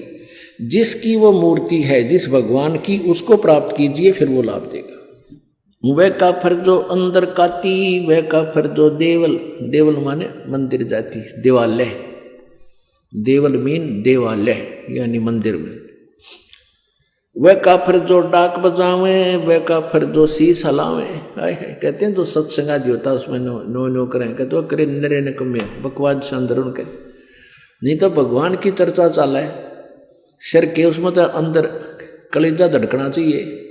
जिसकी वो मूर्ति है, जिस भगवान की, उसको प्राप्त कीजिए, फिर वो लाभ देगा। वह काफिर जो अंदर काती, वह काफिर जो देवल माने मंदिर जाती, देवालय। देवल मीन देवालय यानी मंदिर में। वह काफिर जो डाक बजावे, वह काफिर जो शीश हलावे। कहते हैं तो सत्संग आदि होता उसमें नो करें, कहते वो करे नरे न कमे बकवाद से अंदर उनके। नहीं तो भगवान की चर्चा चाला है सिर के, उसमें तो अंदर कलेजा धड़कना चाहिए।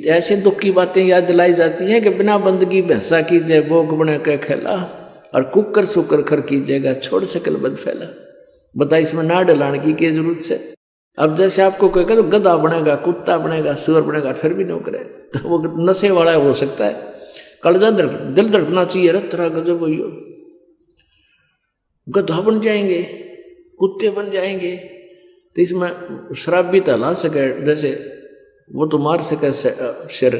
ऐसे दुख की बातें याद दिलाई जाती है कि बिना बंदगी भैंसा कीजिए, भोग बने के खेला, और कुकर सुकर खर कीजिएगा, छोड़ सकल बद फैला। बता इसमें ना डलाने की जरूरत से। अब जैसे आपको कहेगा तो गधा बनेगा, कुत्ता बनेगा, सुअर बनेगा, फिर भी नहीं करे, तो वो नशे वाला हो सकता है। कलेजा दिल धड़कना चाहिए। रतरा गजब हो, गधा बन जाएंगे, कुत्ते बन जाएंगे। तो इसमें शराब भी तला सके, जैसे वो तो मार सके सिर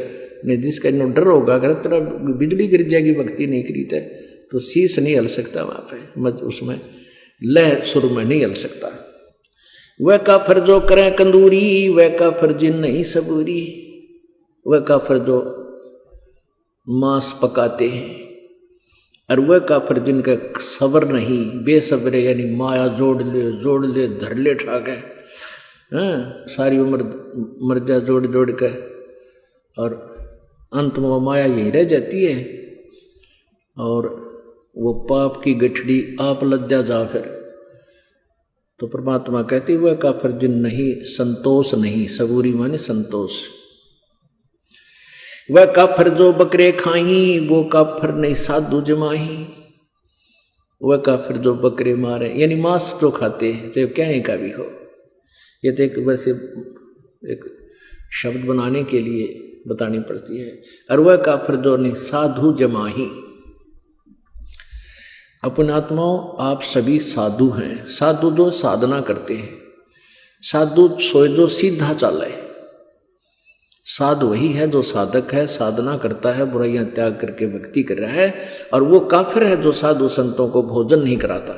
ने, जिसका इन्हों डर होगा अगर तेरा बिजली गिर जाएगी भक्ति नहीं करी तो शीश नहीं हल सकता वहाँ पे, उसमें लह सुर में नहीं हल सकता। वह काफिर जो करें कंदूरी, वह काफिर जिन नहीं सबूरी, वह काफिर जो मांस पकाते हैं, और वह काफिर जिनका सबर नहीं, बेसब्रे यानी माया जोड़ ले धर ले ठाके, सारी उम्र मर्जा जोड़ के, और अंत में वो माया यहीं रह जाती है, और वो पाप की गठड़ी आप लद्या जा फिर। तो परमात्मा कहती हुआ काफिर जिन नहीं संतोष नहीं, सबूरी माने संतोष। वह काफिर जो बकरे खाई, वो काफिर नहीं साधु जमाही। वह काफिर जो बकरे मारे यानी मांस जो खाते हैं, चाहे क्या का भी हो, ये तो एक वैसे एक शब्द बनाने के लिए बतानी पड़ती है। और वह काफिर जो नहीं साधु जमाही। अपने आत्माओं आप सभी साधु हैं। साधु जो साधना करते हैं, साधु सोए जो सीधा चाले। साधु वही है जो साधक है, साधना करता है, बुराइयां त्याग करके भक्ति कर रहा है। और वो काफिर है जो साधु संतों को भोजन नहीं कराता।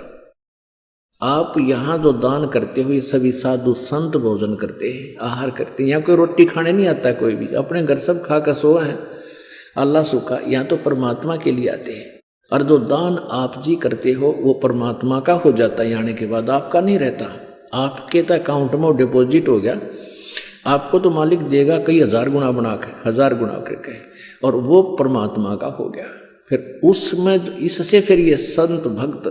आप यहाँ जो दान करते हो ये सभी साधु संत भोजन करते हैं, आहार करते हैं। यहाँ कोई रोटी खाने नहीं आता, कोई भी अपने घर सब खा कर सोए हैं, अल्लाह सुखा। यहाँ तो परमात्मा के लिए आते हैं। और जो दान आप जी करते हो वो परमात्मा का हो जाता है, आने के बाद आपका नहीं रहता। आपके तो अकाउंट में डिपॉजिट हो गया, आपको तो मालिक देगा कई हजार गुना बना के, 1000 गुना करके, और वो परमात्मा का हो गया। फिर उसमें इससे फिर ये संत भक्त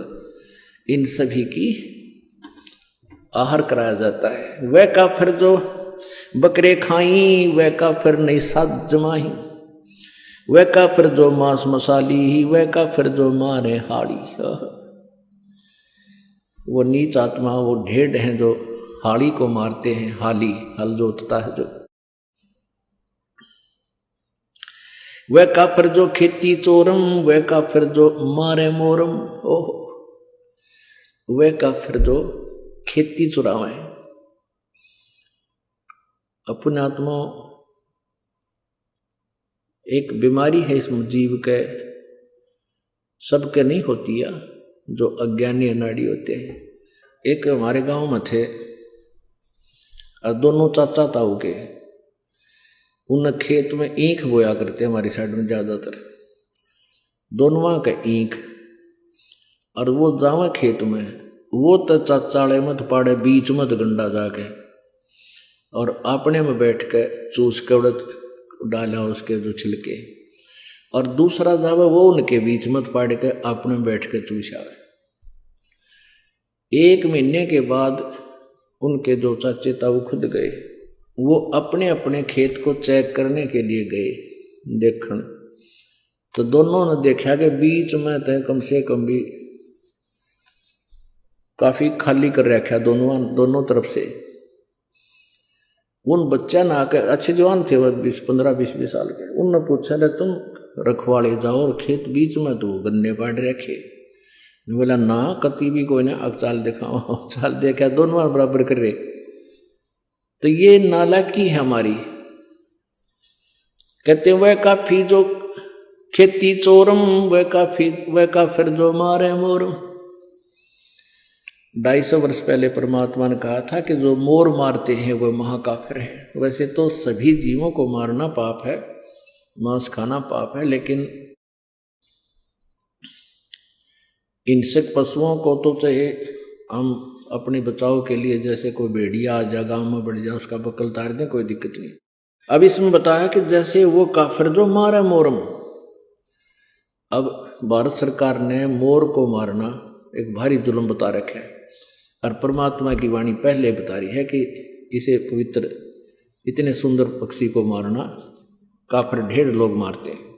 इन सभी की आहार कराया जाता है। वह काफिर जो बकरे खाई, वह काफिर नहीं साध जमाही। वह काफिर जो मांस मसाली, वह काफिर जो मारे हाड़ी। वो नीच आत्मा, वो ढेड हैं जो हाड़ी को मारते हैं। हाली हल जोतता है जो। वह काफिर जो खेती चोरम, वह काफिर जो मारे मोरम। ओह, वह काफिर जो खेती चुरावे। अपने आत्मा एक बीमारी है इस जीव के, सबके नहीं होती है, जो अज्ञानी अनाड़ी होते हैं। एक हमारे गांव में थे, और दोनों चाचा ताऊ के, उन खेत में ईख बोया करते हमारी साइड में ज्यादातर, दोनों का ईख। और वो जावा खेत में, वो तो चाचाड़े मत पाड़े बीच मत गंडा जाके, और अपने में बैठ के चूस के उड़द डाला उसके जो छिलके, और दूसरा जावा वो उनके बीच मत पाड़ के अपने बैठ के चूसा। 1 महीने के बाद उनके जो चाचे ताऊ खुद गए, वो अपने अपने खेत को चेक करने के लिए गए देखने। तो दोनों ने देखा कि बीच में तो कम से कम भी काफी खाली कर रखा दोनों तरफ से। उन बच्चा ना आकर, अच्छे जवान थे वो 15-20 साल के, उनने पूछा रे तुम रखवाले जाओ और खेत बीच में तो गन्ने पाड़ रखे। बोला ना कति भी कोई ना, अब चाल दिखाओ। चाल देखा दोनों बराबर कर रहे। तो ये नालायकी है हमारी। कहते वह काफी जो खेती चोरम, वह काफिर जो मारे मोरम। 250 वर्ष पहले परमात्मा ने कहा था कि जो मोर मारते हैं वह महाकाफिर हैं। वैसे तो सभी जीवों को मारना पाप है, मांस खाना पाप है, लेकिन हिंसक पशुओं को तो चाहे हम अपने बचाव के लिए, जैसे कोई भेड़िया आ जाए गाँव में बढ़ जाए, उसका बकल तार दें, कोई दिक्कत नहीं। अब इसमें बताया कि जैसे वो काफिर जो मारे मोरम। अब भारत सरकार ने मोर को मारना एक भारी जुल्म बता रखा है, और परमात्मा की वाणी पहले बता रही है कि इसे पवित्र, इतने सुंदर पक्षी को मारना काफिर ढेर लोग मारते हैं।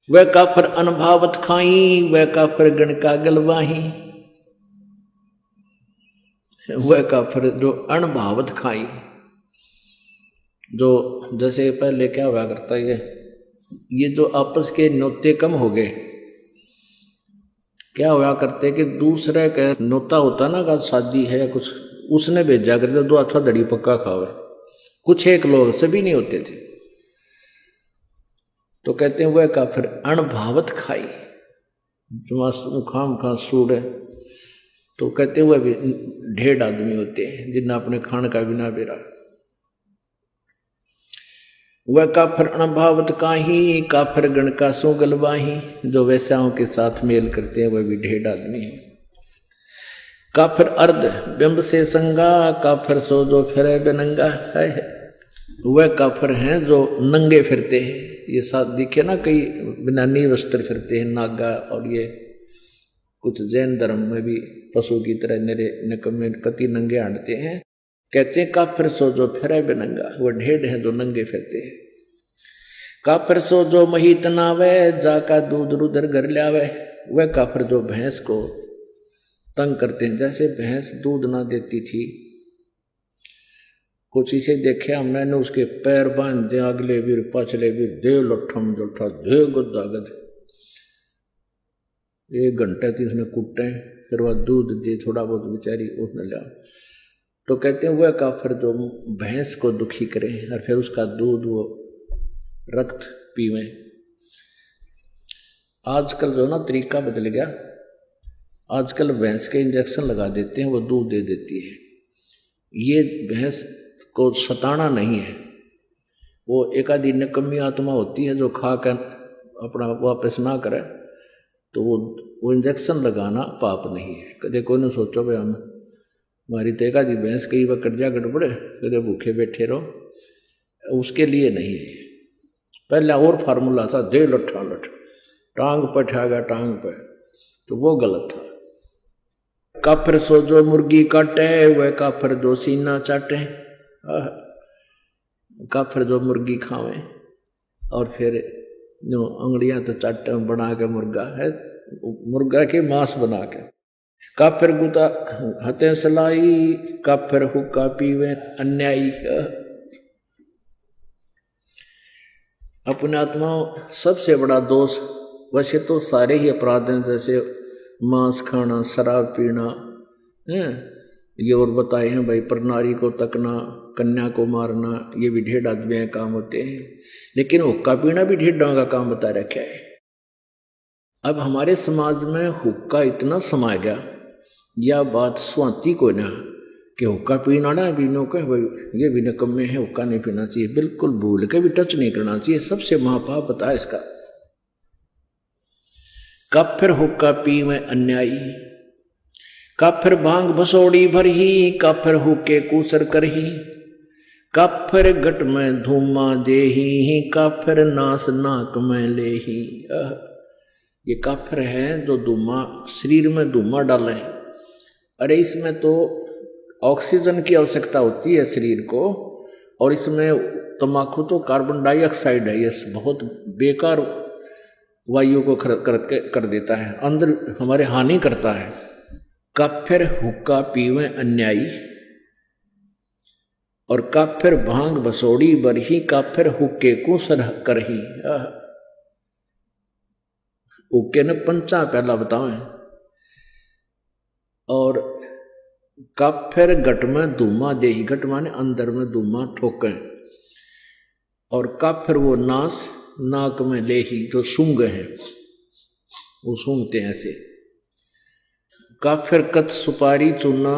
वह काफिर अनभावत खाई, वह काफिर गण का गलवाही। वह काफिर जो अनभावत खाई, जो जैसे पहले क्या हुआ करता है, ये जो आपस के न्योते कम हो गए। क्या हुआ करते कि दूसरे का न्योता होता ना, का शादी है या कुछ, उसने भेजा करते 2 अच्छा दड़ी पक्का खावे, कुछ एक लोग, सभी नहीं होते थे। तो कहते हैं वह काफिर अणभावत खाई, जो खाम खा सूड़ है। तो कहते हैं वह भी ढेर आदमी होते हैं जिन्हें अपने खान का बिना बेरा। वह काफिर अणभावत काही, काफिर गण का सो गलवाही, जो वैश्याओं के साथ मेल करते हैं वह भी ढेर आदमी है। काफिर अर्ध बिंब से संगा, काफिर सो जो फिरे बेनंगा है। वह काफिर हैं जो नंगे फिरते हैं। ये साथ दिखे ना, कई बिना नी वस्त्र फिरते हैं नागा, और ये कुछ जैन धर्म में भी पशु की तरह निरे निकम्मे कति नंगे हांडते हैं। कहते हैं काफिर सो जो फिरे बेनंगा, वह ढेर है जो नंगे फिरते हैं। काफिर सो जो महीत नावे, जाका दूध रुदर घर लावे। वह काफिर जो भैंस को तंग करते हैं, जैसे भैंस दूध ना देती थी, कुछ इसे देखे हमने ने उसके पैर बांध दे, अगले वीर पछले वीर, दे लठम जोठा, दे गुद्दा गद। 1 घंटे थी उसने कुटे, फिर वह दूध दे थोड़ा बहुत बेचारी उसने लिया। तो कहते हैं वह काफिर जो भैंस को दुखी करे और फिर उसका दूध वो रक्त पीवे। आजकल जो ना तरीका बदल गया, आजकल भैंस के इंजेक्शन लगा देते हैं, वो दूध दे देती है। ये भैंस को सताना नहीं है, वो एक आधी निकम्मी आत्मा होती है जो खा कर अपना वापस ना करे, तो वो इंजेक्शन लगाना पाप नहीं है। कदे कोई ने सोचो भाई हम हमारी तो एक आधी भैंस कई बार कट जा गड़बड़े, कदे भूखे बैठे रहो, उसके लिए नहीं है। पहला और फार्मूला था, दे लठा लठ, टांग पर ठागा टांग पर, तो वो गलत था। काफिर सो जो मुर्गी काटे, वह काफिर जो सीना चाटे। काफिर जो मुर्गी खावे और फिर जो अंगड़ियां तो चाटे बना के मुर्गा है, मुर्गा के मांस बना के। काफिर गुता हते सलाई, काफिर हुक्का पीवे अन्यायी। अपने आत्मा सबसे बड़ा दोष, वैसे तो सारे ही अपराध हैं, जैसे मांस खाना, शराब पीना है, ये और बताए हैं भाई, पर नारी को तकना, कन्या को मारना, ये भी ढेर आदमी के काम होते हैं। लेकिन हुक्का पीना भी ढेरों का काम बता रखा है। अब हमारे समाज में हुक्का इतना समा गया, यह बात स्वाति को ना कि हुक्का पीना ना पीनो के भाई ये भी निकम्मे है, हुक्का नहीं पीना चाहिए, बिल्कुल भूल के भी टच नहीं करना चाहिए। सबसे महापाप बता है इसका। काफिर हुक्का पी में अन्यायी, काफिर भांग भसोड़ी भरही, काफिर हुक्के कूसर करही, काफिर गट में धूमा देही, काफिर नास नाक में लेही। ये काफिर है जो धूमा शरीर में धूमा डाले। अरे इसमें तो ऑक्सीजन की आवश्यकता होती है शरीर को, और इसमें तम्बाकू तो कार्बन डाइऑक्साइड है, ये बहुत बेकार वायु को कर देता है, अंदर हमारे हानि करता है। काफिर हुक्का पीवे अन्यायी, और काफिर भांग बसोड़ी बरही, काफिर हुक्के को सरह करही। हुक्के ने पंचा पहला बताओ। और काफिर गट में धूमा देही, गट माने अंदर में धूमा ठोके, और काफिर वो नास नाक में लेही, तो सूंघ है, वो सूंघते हैं ऐसे। काफिर कत सुपारी चूना।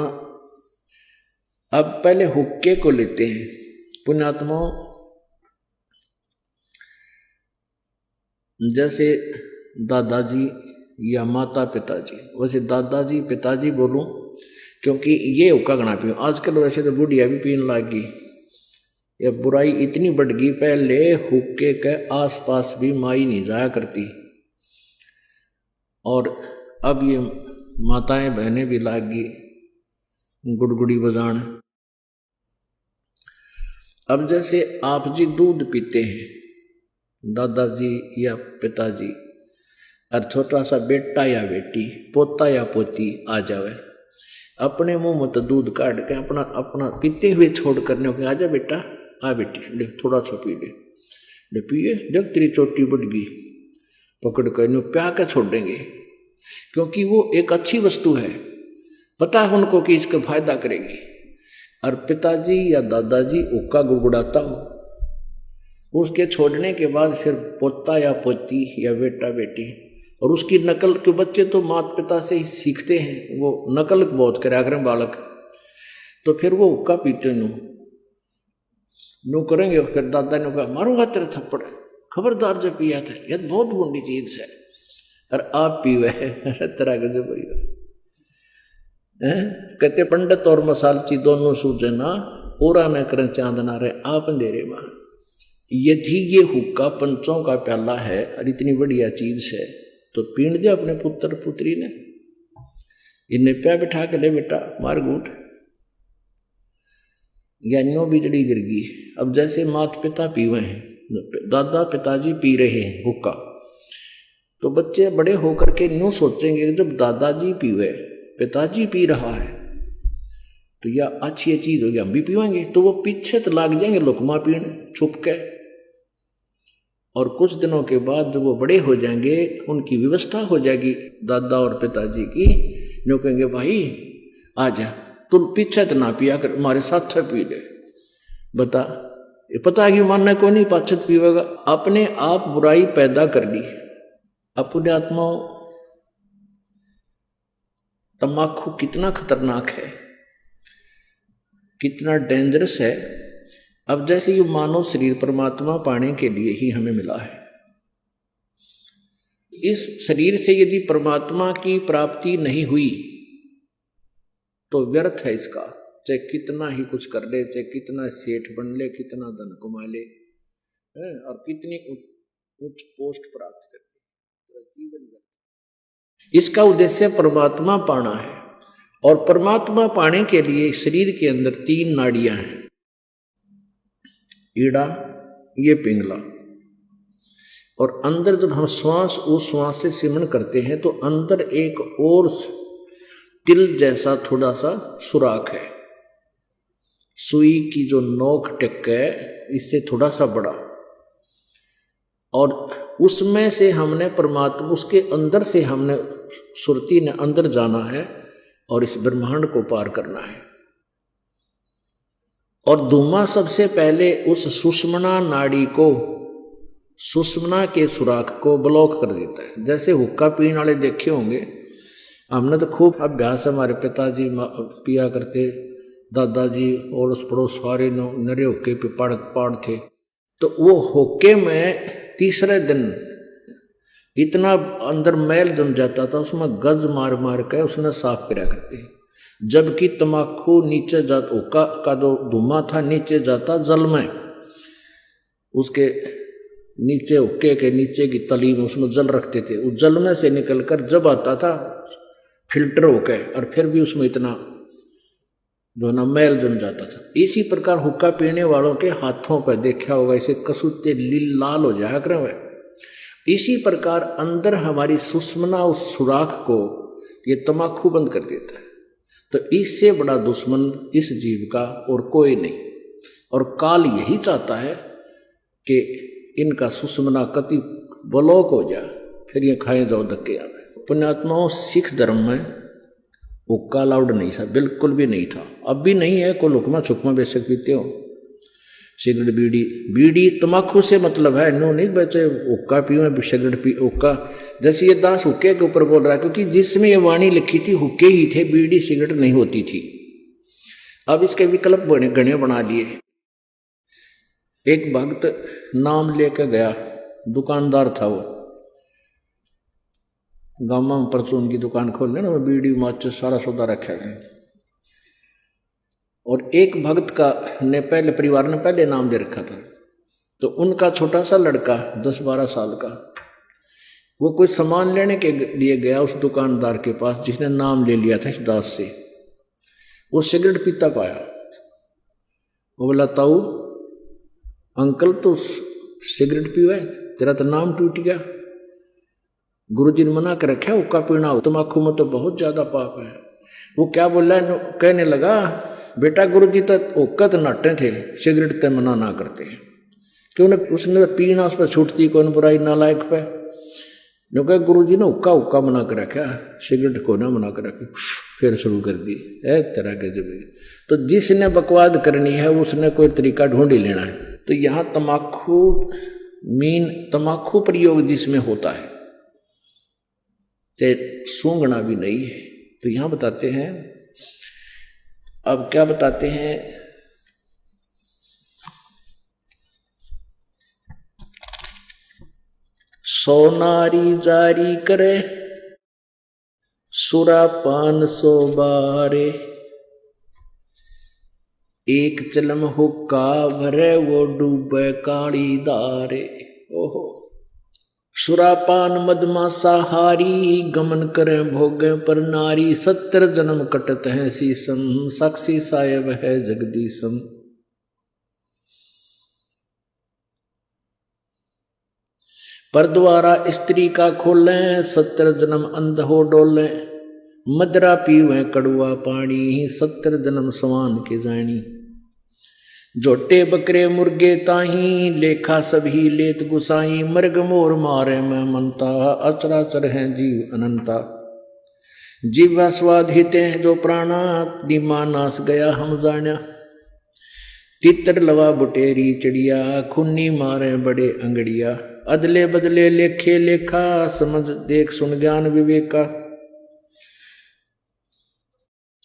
अब पहले हुक्के को लेते हैं पुण्यात्माओं, जैसे दादाजी या माता पिताजी, वैसे दादाजी पिताजी बोलूं क्योंकि ये हुक्का गणा पीऊँ। आजकल वैसे तो बुढ़िया भी पीने लग गई, ये बुराई इतनी बढ़ गई। पहले हुक्के के आसपास भी माई नहीं जाया करती, और अब ये माताएं बहनें भी लाग गई गुड़गुड़ी बजान। अब जैसे आप जी दूध पीते हैं, दादाजी या पिताजी, और छोटा सा बेटा या बेटी, पोता या पोती आ जावे, अपने मुंह में तो दूध काट के अपना अपना पीते हुए छोड़ करने को, आजा बेटा, आ बेटी, ले थोड़ा सा पी ले पिए, देख तेरी चोटी बढ़ गई, पकड़ कर नो प्या के छोड़ देंगे, क्योंकि वो एक अच्छी वस्तु है, पता है उनको कि इसका फायदा करेगी। और पिताजी या दादाजी हुक्का गुड़गुड़ाता हो, उसके छोड़ने के बाद फिर पोता या पोती या बेटा बेटी, और उसकी नकल के बच्चे तो माता पिता से ही सीखते हैं, वो नकल बहुत करा करें बालक, तो फिर वो हुक्का पीते नो करेंगे। फिर दादा ने कहा मारूंगा तेरे थप्पड़, खबरदार जब पिया था, यह बहुत बुरी चीज है, और आप पीवे तरह के जो कहते पंडित और मसालची दोनों सूझे ना, पूरा न करें चांदना रहे आप अंधेरे मां। यदि ये हुक्का पंचों का प्याला है और इतनी बढ़िया चीज है तो पीण दे अपने पुत्र पुत्री ने, इन्हें प्या बिठा के ले बेटा मार गूट, ज्ञानियों बिजड़ी गिर गई। अब जैसे माता पिता पीवे हैं, दादा पिताजी पी रहे हैं हुक्का, तो बच्चे बड़े होकर के न्यू सोचेंगे जब दादाजी पीवे, पिताजी पी रहा है तो यह अच्छी चीज होगी, हम भी पीवेंगे, तो वो पीछे तो लाग जाएंगे लुकमा पीने छुप के। और कुछ दिनों के बाद जब वो बड़े हो जाएंगे, उनकी व्यवस्था हो जाएगी दादा और पिताजी की, जो कहेंगे भाई आजा तू पीछे तो ना पिया कर, हमारे साथ पी ले। बता ये पता है कि मानना कोई नहीं, पाछत पीवेगा। अपने आप बुराई पैदा कर ली अपने आत्मा। तम्बाकू कितना खतरनाक है, कितना डेंजरस है। अब जैसे ये मानव शरीर परमात्मा पाने के लिए ही हमें मिला है, इस शरीर से यदि परमात्मा की प्राप्ति नहीं हुई तो व्यर्थ है इसका, चाहे कितना ही कुछ कर ले, चाहे कितना सेठ बन ले, कितना धन कमा ले और कितनी उच्च पोस्ट प्राप्त कर ले, जीवन व्यर्थ। इसका उद्देश्य परमात्मा पाना है, और परमात्मा पाने के लिए शरीर के अंदर 3 नाड़ियां हैं, ईड़ा, ये पिंगला, और अंदर जब हम श्वास उस श्वास से सिमरण करते हैं तो अंदर एक और तिल जैसा थोड़ा सा सुराख है, सुई की जो नोक टिक है इससे थोड़ा सा बड़ा, और उसमें से हमने परमात्मा, उसके अंदर से हमने सुरती ने अंदर जाना है और इस ब्रह्मांड को पार करना है। और धुआं सबसे पहले उस सुषुम्ना नाड़ी को, सुषुम्ना के सुराख को ब्लॉक कर देता है। जैसे हुक्का पीने वाले देखे होंगे, हमने तो खूब अभ्यास, हमारे पिताजी पिया करते, दादाजी और उस पड़ोस सारे नरे हुक्के पे पाड़ थे, तो वो हुक्के में तीसरे दिन इतना अंदर मैल जम जाता था, उसमें गज मार मार के उसने साफ कराया करते। जबकि तम्बाकू नीचे जाता, हुक्का का जो धुआं था नीचे जाता जल में, उसके नीचे हुक्के के नीचे की तली में उसमें जल रखते थे, उस जल में से निकलकर जब आता था फिल्टर होके, और फिर भी उसमें इतना जो ना मैल जम जाता था। इसी प्रकार हुक्का पीने वालों के हाथों पर देखा होगा, इसे कसूते लाल हो जाया करें। इसी प्रकार अंदर हमारी सुषुम्ना उस सुराख को ये तम्बाकू बंद कर देता है। तो इससे बड़ा दुश्मन इस जीव का और कोई नहीं, और काल यही चाहता है कि इनका सुषुम्ना कति ब्लॉक हो जाए, फिर ये खाए जाओ धक्के आवे। पुण्यात्माओं, सिख धर्म में हुक्का अलाउड नहीं था, बिल्कुल भी नहीं था, अब भी नहीं है। कोई लुकमा छुकमा बेशक पीते हो, सिगरेट बीड़ी तम्बाकू से मतलब है, नो नहीं बचे हुक्का पियो सिगरेट पी हुक्का। जैसे ये दास हुक्के के ऊपर बोल रहा है, क्योंकि जिसमें ये वाणी लिखी थी हुक्के ही थे, बीड़ी सिगरेट नहीं होती थी। अब इसके विकल्प घने बना लिए। एक भक्त नाम लेकर गया, दुकानदार था वो, गाँव में परचून की दुकान खोल लेना, बीड़ी माचिस सारा सौदा रखा है। और एक भक्त का ने पहले परिवार ने पहले नाम दे रखा था, तो उनका छोटा सा लड़का 10-12 साल का, वो कोई सामान लेने के लिए गया उस दुकानदार के पास जिसने नाम ले लिया था इस दास से। वो सिगरेट पीता पाया, वो बोला ताऊ अंकल तो सिगरेट पीवा, तेरा तो नाम टूट गया, गुरुजी ने मना कर रखा हुक्का पीना, तम्बाकू में तो बहुत ज्यादा पाप है। वो क्या बोला, कहने लगा बेटा गुरुजी तो हुक्का तो नाटे थे, सिगरेट तो मना ना करते, क्यों ने उसने पीना उस पर छूटती कौन बुराई नालायक पे। जो कह गुरुजी ने हुक्का मना कर रखा, सिगरेट को ना मना कर रखी। फिर शुरू कर दी है तरह के जब। तो जिसने बकवाद करनी है उसने कोई तरीका ढूंढ ही लेना है। तो यहाँ तमाकू तमाकू प्रयोग जिसमें होता है, चाहे सूंघना भी नहीं है। तो यहाँ बताते हैं, अब क्या बताते हैं, सोनारी जारी करे सुरापान 100 बारे, एक चलम हुक्का भरे वो डूबे काली दारे। ओहो, सुरापान मदमासा हारी, गमन करे भोगे पर नारी, 70 जन्म कटत है सीसम, साक्षी साहेब है जगदीशम। पर द्वारा स्त्री का खोले, 70 जन्म अंध हो डोले, मदरा पीवे कड़ुआ पानी, 70 जन्म सवान के जानी। जोटे बकरे मुर्गे ताही, लेखा सभी लेत गुसाई, मर्ग मोर मारे में मनता, अचराचर है जीव अनंता। जीवा स्वाद हिते हैं जो प्राणा, दिमा नाश गया हम जाना। तितर लवा बुटेरी चिड़िया, खुन्नी मारे बड़े अंगड़िया, अदले बदले लेखे लेखा, समझ देख सुन ज्ञान विवेका।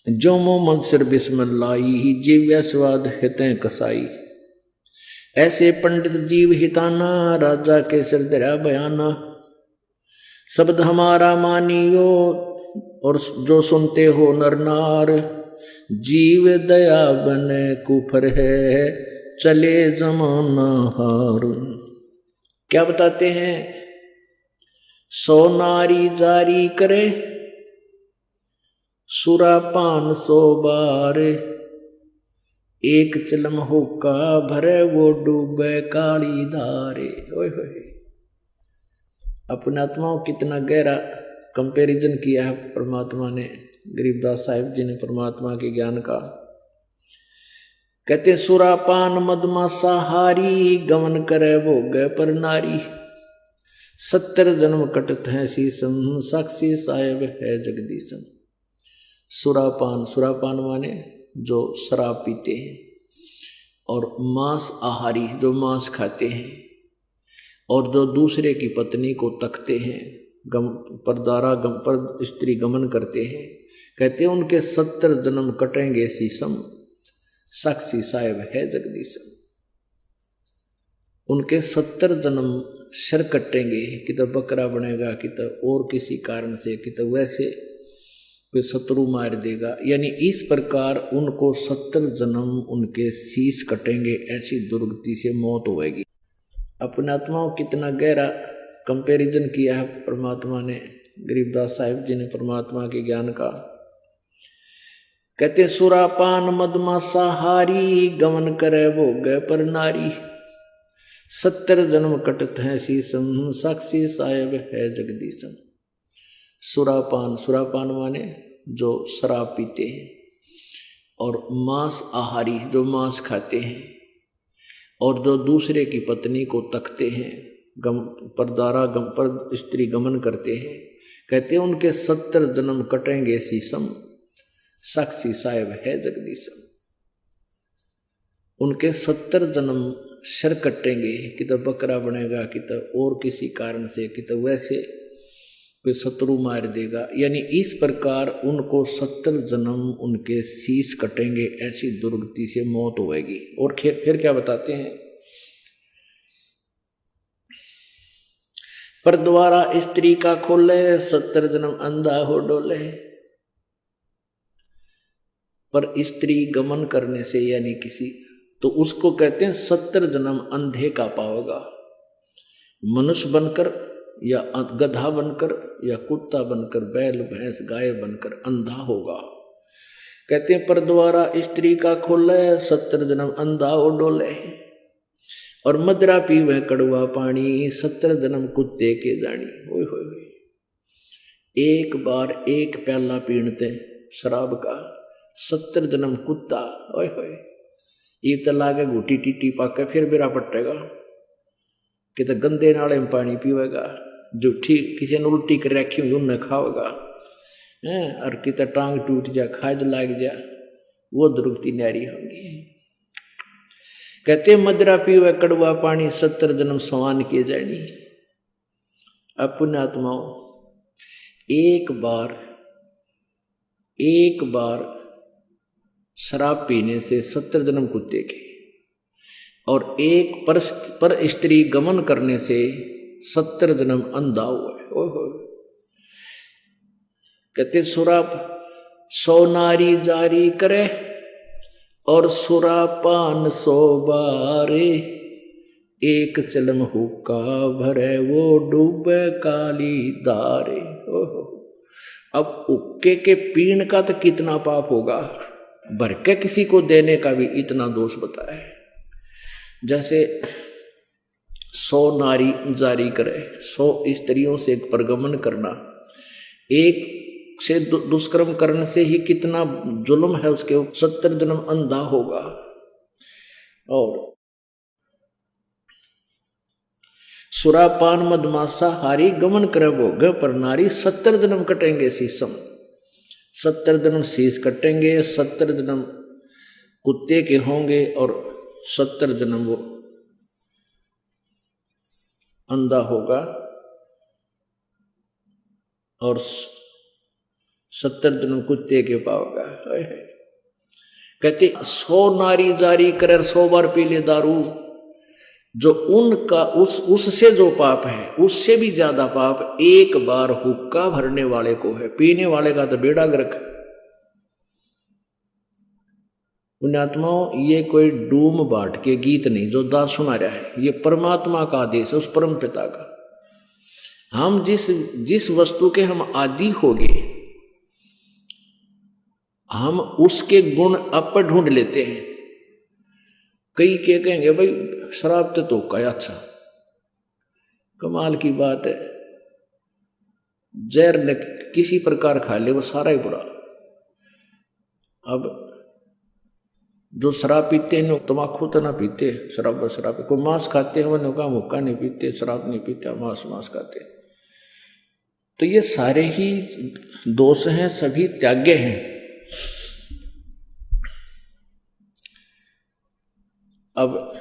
जो मोह मन सिर बिस्मिल्लाही, जीव्या स्वाद हितें कसाई। ऐसे पंडित जीव हिताना, राजा के सिर दरा बयाना। शब्द हमारा मानियो और जो सुनते हो नर नार, जीव दया बने कुफर है, चले जमाना हार। क्या बताते हैं, सोनारी जारी करे सुरापान 100 बार, एक चलम हुक्का भरे वो डूबे काली धारे। ओए होए, अपने आत्माओं कितना गहरा कंपैरिजन किया है परमात्मा ने, गरीबदास साहिब जी ने परमात्मा के ज्ञान का। कहते सुरापान मदमासा हारी, गमन करे भोगे पर नारी, 70 जन्म कटत है सीसम, साक्षी साहेब है जगदीशम। सुरापान, सुरापान माने जो शराब पीते हैं, और मांस आहारी जो मांस खाते हैं, और जो दूसरे की पत्नी को तकते हैं, परदारा पर स्त्री गमन करते हैं, कहते हैं उनके 70 जन्म कटेंगे सीसम, साक्षी साहेब है जगदीशम। उनके 70 जन्म सिर कटेंगे, कि तो बकरा बनेगा, कि तो और किसी कारण से, कि तो वैसे कोई शत्रु मार देगा। यानी इस प्रकार उनको 70 जन्म उनके शीश कटेंगे, ऐसी दुर्गति से मौत होएगी। अपने आत्माओं कितना गहरा कंपैरिजन किया है परमात्मा ने, गरीबदास साहिब जी ने परमात्मा के ज्ञान का। कहते सुरापान मदमासा हारी, गमन करे भोगे पर नारी, 70 जन्म कटत है सीसम, साक्षी साहेब है जगदीशम। सुरापान, सुरापान माने जो शराब पीते हैं, और मांस आहारी जो मांस खाते हैं, और जो दूसरे की पत्नी को तकते हैं, परदारा पर स्त्री गमन करते हैं, कहते हैं उनके 70 जन्म कटेंगे सीसम, साक्षी साहेब है जगदीशम। उनके 70 जन्म सिर कटेंगे, कि तो बकरा बनेगा, कि तो और किसी कारण से, कि तो वैसे कोई शत्रु मार देगा। यानी इस प्रकार उनको 70 जन्म उनके शीश कटेंगे, ऐसी दुर्गति से मौत होएगी। और फिर क्या बताते हैं, पर द्वारा स्त्री का खोले, 70 जन्म अंधा हो डोले। पर स्त्री गमन करने से यानी किसी, तो उसको कहते हैं 70 जन्म अंधे का पाओगा। मनुष्य बनकर या गधा बनकर या कुत्ता बनकर, बैल भैंस गाय बनकर अंधा होगा। कहते हैं पर द्वारा स्त्री का खोले, 70 जन्म अंधा हो डोले। और मदरा पीवे कड़वा पानी, 70 जन्म कुत्ते के जानी। ओए होए, एक बार एक प्याला पीणते शराब का, 70 जन्म कुत्ता। ओए होए, ये तो लागे घूटी टीटी पाके फिर बिरा पटेगा, कि तो गंदे नाले में पानी पीवेगा, जो ठीक किसी ने उल्टी कर रखी हुई उन्हें खाओगा। हैं, और कितना टांग टूट जा, खाज लाग जा, वो दुर्गति न्यारी होंगी। कहते मदरा पीवे कड़वा पानी, 70 जन्म समान किए जानी। अब पुण्यात्माओं, एक बार शराब पीने से 70 जन्म कुत्ते के, और एक पर स्त्री गमन करने से 70 जन्म अंधा हुआ है। ओहो, कहते सुराप 100 नारी जारी करे और सुरापान 100 बारे, एक चलम हुक्का भरे वो डूबे काली दारे। ओहो, अब हुक्के के पीण का तो कितना पाप होगा, भर के किसी को देने का भी इतना दोष बताया है। जैसे 100 नारी जारी करे, 100 स्त्रियों से परगमन करना, एक से दुष्कर्म करने से ही कितना जुल्म है उसके, 70 जन्म अंधा होगा। और सुरापान मदमासा हारी गमन करे भोग पर नारी, 70 जन्म कटेंगे शीशम, 70 जन्म शीश कटेंगे, 70 जन्म कुत्ते के होंगे और 70 जन्म वो अंधा होगा और 70 जन्म कुत्ते के पाओगा। कहते 100 नारी जारी करे 100 बार पी ले दारू, जो उनका उससे जो पाप है उससे भी ज्यादा पाप एक बार हुक्का भरने वाले को है। पीने वाले का तो बेड़ा गर्क। पुण्यात्माओं, ये कोई डूम बाट के गीत नहीं जो दास सुना रहा है, ये परमात्मा का आदेश है, उस परम पिता का। हम जिस वस्तु के हम आदि हो गए, हम उसके गुण अप ढूंढ लेते हैं। कई के कहेंगे भाई शराब तो का अच्छा, कमाल की बात है, जहर न किसी प्रकार खा ले वो सारा ही बुरा। अब जो शराब पीते हैं तम्बाकू तो ना पीते, शराब को मांस खाते हैं, वो का मुक्का नहीं पीते, शराब नहीं पीते, मांस खाते। तो ये सारे ही दोष हैं, सभी त्याग्य हैं। अब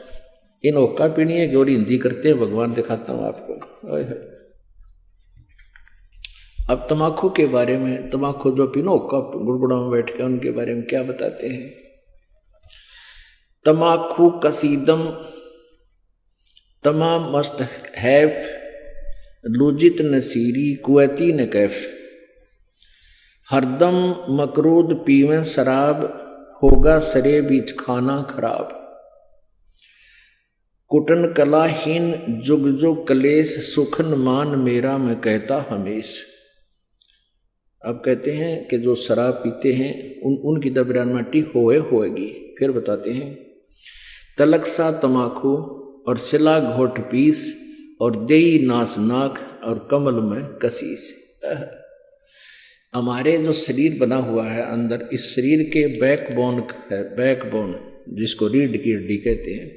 इन हुक्का पीनी है और हिंदी करते हैं, भगवान दिखाता हूं आपको। अब तम्बाकू के बारे में, तम्बाकू जो पीनो हुक्का गुड़गुड़ा में बैठ के, उनके बारे में क्या बताते हैं। तम्बाकू कसीदम तमाम मस्त हैफ, लुजित नसीरी कुवैती न कैफ, हरदम मकरूद पीवें शराब, होगा सरे बीच खाना खराब, कुटन कलाहीन जुग जुग कलेश, सुखन मान मेरा मैं कहता हमेश। अब कहते हैं कि जो शराब पीते हैं उनकी दबरान माटी होएगी। फिर बताते हैं तलक सा तमाकू और सिला घोट पीस, और देई नास नाक और कमल में कसीस। हमारे जो शरीर बना हुआ है अंदर, इस शरीर के बैकबोन है, बैकबोन जिसको रीढ़ की हड्डी कहते हैं,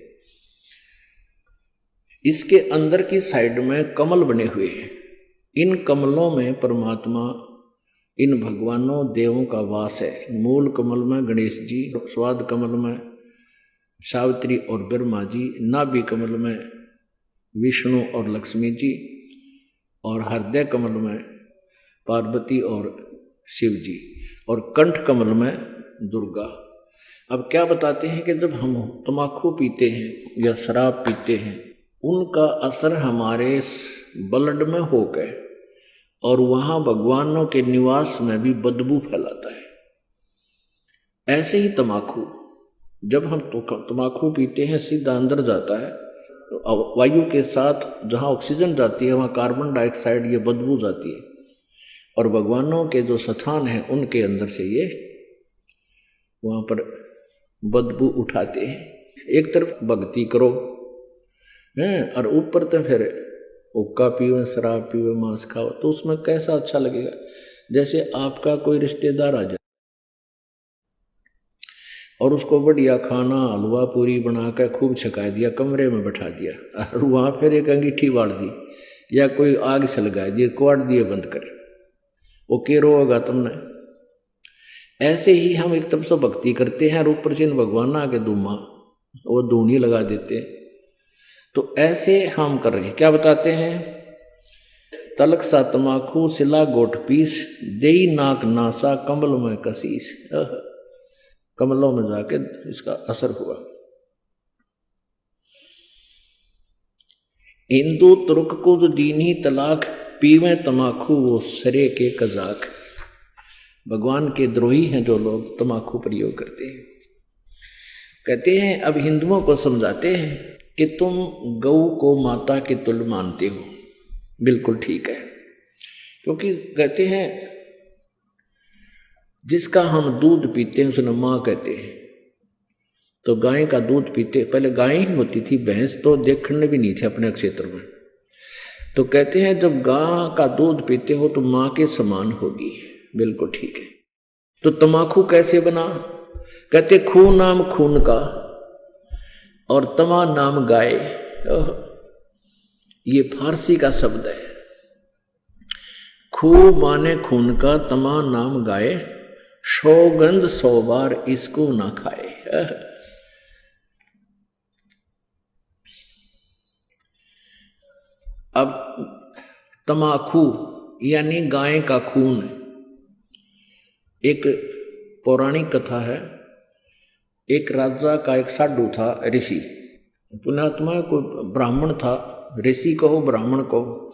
इसके अंदर की साइड में कमल बने हुए हैं। इन कमलों में परमात्मा, इन भगवानों देवों का वास है। मूल कमल में गणेश जी, स्वाद कमल में सावित्री और ब्रह्मा जी, नाभि कमल में विष्णु और लक्ष्मी जी, और हृदय कमल में पार्वती और शिव जी, और कंठ कमल में दुर्गा। अब क्या बताते हैं कि जब हम तम्बाकू पीते हैं या शराब पीते हैं, उनका असर हमारे ब्लड में हो गए और वहाँ भगवानों के निवास में भी बदबू फैलाता है। ऐसे ही तम्बाकू, जब हम तम्बाकू पीते हैं सीधा अंदर जाता है, तो वायु के साथ जहाँ ऑक्सीजन जाती है वहाँ कार्बन डाइऑक्साइड ये बदबू जाती है, और भगवानों के जो स्थान हैं उनके अंदर से ये वहाँ पर बदबू उठाते हैं। एक तरफ भक्ति करो हैं, और ऊपर तो फिर हुक्का पीवे, शराब पीवे, मांस खाओ, तो उसमें कैसा अच्छा लगेगा। जैसे आपका कोई रिश्तेदार आ जाए और उसको बढ़िया खाना हलवा पूरी बना कर खूब छका दिया, कमरे में बैठा दिया, और वहाँ फिर एक अंगीठी बाढ़ दी या कोई आग सलगा दिए, कुआड़ दिए बंद करे, वो केरो होगा तुमने। ऐसे ही हम एक तरफ से भक्ति करते हैं और ऊपर से भगवान आके दूमा वो दूनी लगा देते। तो ऐसे हम कर रहे हैं। क्या बताते हैं? तलक सा तमाकू सिला गोट पीस देई नाक नासा कमल में कसीस। कमलों में जाके इसका असर हुआ। हिंदू तुर्क को जो दीनी तलाक पीवे तमाकू वो सरे के कजाक। भगवान के द्रोही हैं जो लोग तमाकू प्रयोग करते हैं। कहते हैं अब हिंदुओं को समझाते हैं कि तुम गौ को माता के तुल्य मानते हो, बिल्कुल ठीक है। क्योंकि कहते हैं जिसका हम दूध पीते हैं उसने माँ कहते हैं। तो गाय का दूध पीते, पहले गाय ही होती थी, भैंस तो देखने भी नहीं थी अपने क्षेत्र में। तो कहते हैं जब गाय का दूध पीते हो तो माँ के समान होगी, बिल्कुल ठीक है। तो तमाकू कैसे बना? कहते खून नाम खून का और तमा नाम गाय। ये फारसी का शब्द है। खू माने खून का, तमा नाम गाय, सौगंध 100 बार इसको ना खाए। अब तमाकू यानी गाय का खून। एक पौराणिक कथा है। एक राजा का एक साधु था, ऋषि, पुण्यात्मा, कोई ब्राह्मण था, ऋषि कहो ब्राह्मण कहो।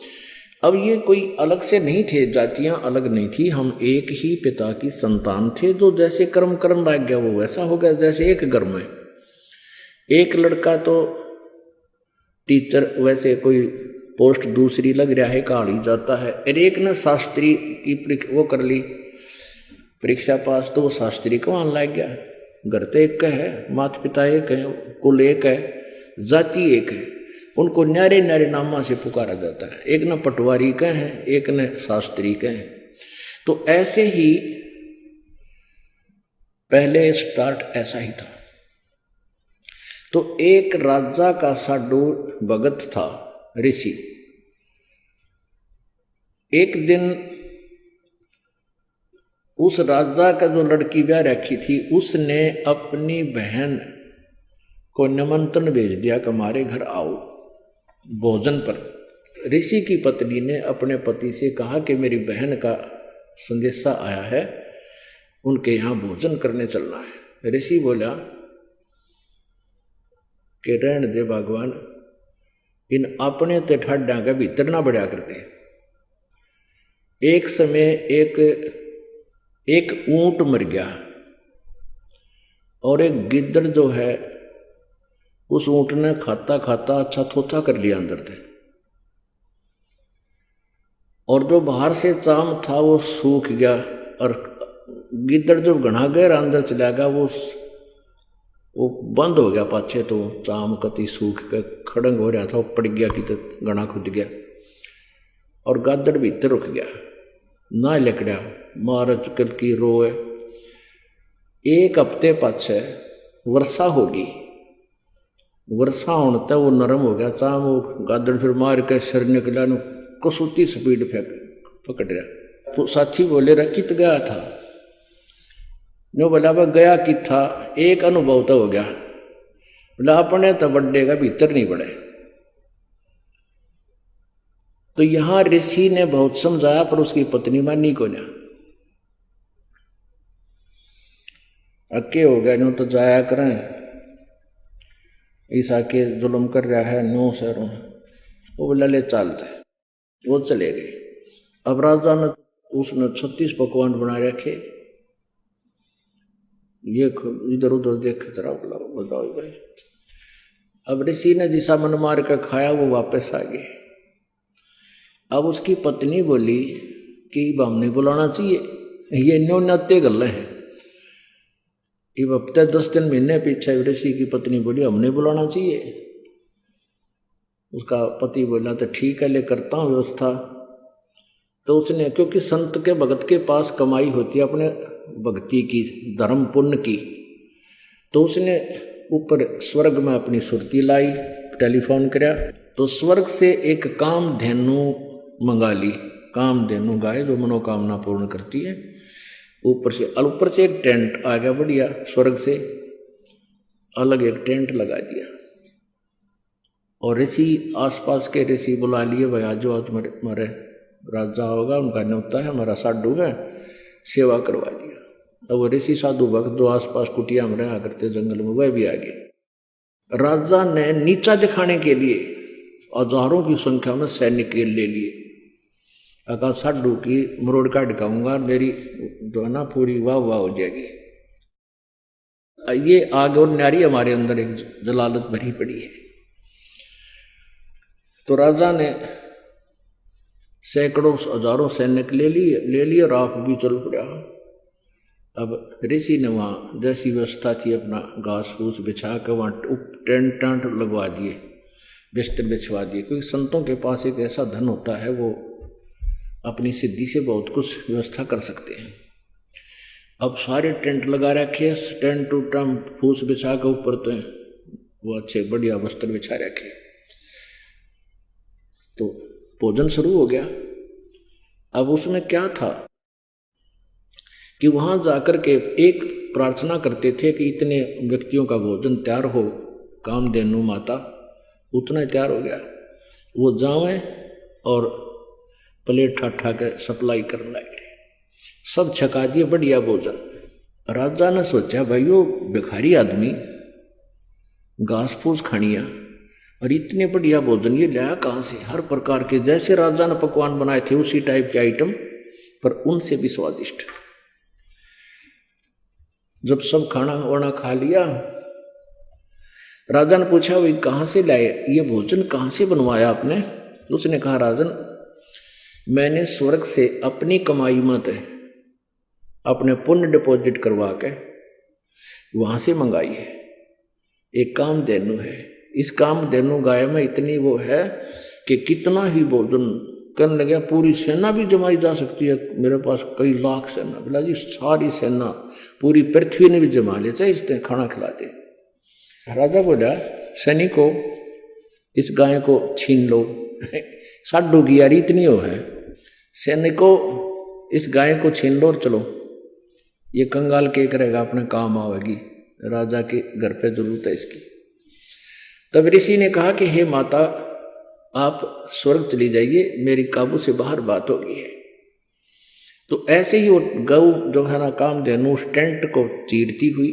अब ये कोई अलग से नहीं थे, जातियां अलग नहीं थी, हम एक ही पिता की संतान थे। जो जैसे कर्म लग गया वो वैसा हो गया। जैसे एक घर में एक लड़का तो टीचर, वैसे कोई पोस्ट दूसरी लग रहा है, काढ़ी जाता है। और एक ने शास्त्री की वो कर ली परीक्षा पास, तो वो शास्त्री को वहां लग गया। घर तो एक है, माता पिता एक है, कुल एक है, जाति एक है, उनको न्यारे न्यारे नामा से पुकारा जाता है। एक न पटवारी का है, एक न शास्त्री का है। तो ऐसे ही पहले स्टार्ट ऐसा ही था। तो एक राजा का साधु भगत था, ऋषि। एक दिन उस राजा का जो लड़की ब्याह रखी थी, उसने अपनी बहन को निमंत्रण भेज दिया कि हमारे घर आओ भोजन पर। ऋषि की पत्नी ने अपने पति से कहा कि मेरी बहन का संदेशा आया है, उनके यहाँ भोजन करने चलना है। ऋषि बोला कि रहने दे भगवान, इन अपने ते ठाड्या के भीतर ना बढ़िया करते। एक समय एक ऊंट मर गया और एक गिद्दड़ जो है उस ऊंट ने खाता खाता अच्छा थोथा कर लिया अंदर से, और जो बाहर से चाम था वो सूख गया। और गिद्दड़ जो घना गहरा अंदर चला गया वो बंद हो गया पाछे। तो चाम कति सूख के खड़ंग हो रहा था, वो पड़ गया कि तो घना खुद गया और गादड़ भीतर रुक गया। ना लकड़ा मार चुकल की रोए। एक हफ्ते पाछे वर्षा होगी। वर्षा होने तक वो नरम हो गया चाम। वो गादड़ फिर मार के सिर निकला, कसूती स्पीड फेंक पकड़ रहा। तो साथी बोले रहा कित गया था? जो बोला वह गया कि था, एक अनुभव तो हो गया। बोला अपने तो बड्डे का भीतर नहीं बढ़े। तो यहां ऋषि ने बहुत समझाया पर उसकी पत्नी मानी को ना। अक्के हो गया, नो तो जाया करें, ईसा के जुल्म कर रहा है नो सर। वो बोला ले चलता है, वो चले गए। अब राजा ने उसने 36 पकवान बना रखे। ये इधर उधर देख जरा, बोला बताओ भाई। अब ऋषि ने जिसा मन मार कर खाया वो वापस आ गए। अब उसकी पत्नी बोली कि हम नहीं बुलाना चाहिए, ये न्यो नत्य गल है। अब हफ्ते 10 दिन महीने पीछे ऋषि की पत्नी बोली हम नहीं बुलाना चाहिए। उसका पति बोला तो ठीक है, ले करता हूँ व्यवस्था। तो उसने, क्योंकि संत के भगत के पास कमाई होती है अपने भक्ति की, धर्म पुण्य की, तो उसने ऊपर स्वर्ग में अपनी सुरती लाई, टेलीफोन कराया। तो स्वर्ग से एक काम धेनु मंगा ली, कामधेनु गाय जो मनोकामना पूर्ण करती है। ऊपर से एक टेंट आ गया बढ़िया, स्वर्ग से अलग एक टेंट लगा दिया और ऋषि आसपास के ऋषि बुला लिए, भाई आज जो हमारे राजा होगा उनका न्योता है, हमारा साधु है, सेवा करवा दिया। अब वो ऋषि साधु भक्त जो आसपास कुटिया में रहा करते जंगल में, वह भी आ गए। राजा ने नीचा दिखाने के लिए हजारों की संख्या में सैनिक ले लिए। अका साधु की मरोड़ का दिखाऊंगा, मेरी जो है ना पूरी वाह वाह हो जाएगी। ये आग और न्यारी हमारे अंदर एक जलालत भरी पड़ी है। तो राजा ने सैकड़ों हजारों सैनिक ले लिए और आप भी चल पड़ा। अब ऋषि ने वहाँ जैसी व्यवस्था थी अपना घास फूस बिछा कर वहाँ टेंट लगवा दिए, बिस्तर बिछवा दिए, क्योंकि संतों के पास एक ऐसा धन होता है वो अपनी सिद्धि से बहुत कुछ व्यवस्था कर सकते हैं। अब सारे टेंट लगा रखे, टेंट फूस बिछा के ऊपर तो वो अच्छे बढ़िया वस्त्र बिछा रखे। तो भोजन शुरू हो गया। अब उसमें क्या था कि वहां जाकर के एक प्रार्थना करते थे कि इतने व्यक्तियों का भोजन तैयार हो, कामधेनु माता उतना तैयार हो गया। वो जावे और प्लेट ठाठा के सप्लाई करने लगे, सब छका दिए बढ़िया भोजन। राजा ने सोचा भाई वो भिखारी आदमी घास फूस खानिया और इतने बढ़िया भोजन ये लाया कहाँ से? हर प्रकार के जैसे राजा ने पकवान बनाए थे उसी टाइप के आइटम, पर उनसे भी स्वादिष्ट। जब सब खाना वाना खा लिया, राजा ने पूछा भाई कहाँ से लाए ये भोजन, कहाँ से बनवाया आपने? उसने कहा राजन मैंने स्वर्ग से अपनी कमाई मत है, अपने पुण्य डिपॉजिट करवा के वहां से मंगाई है। एक कामधेनु है, इस कामधेनु गाय में इतनी वो है कि कितना ही भोजन करने लगे, पूरी सेना भी जमाई जा सकती है। मेरे पास कई लाख सेना, बोला जी सारी सेना पूरी पृथ्वी ने भी जमा ले, चाहे इसने खाना खिला दे। राजा बोला सैनिकों इस गाय को छीन लो। साडू की यारी इतनी हो है, सैनिकों इस गाय को छीन लो और चलो, ये कंगाल के करेगा अपने काम आवेगी, राजा के घर पे जरूरत है इसकी। तब ऋषि ने कहा कि हे माता आप स्वर्ग चली जाइए, मेरी काबू से बाहर बात हो गई है। तो ऐसे ही वो गऊ जो है ना कामधेनु उस टेंट को चीरती हुई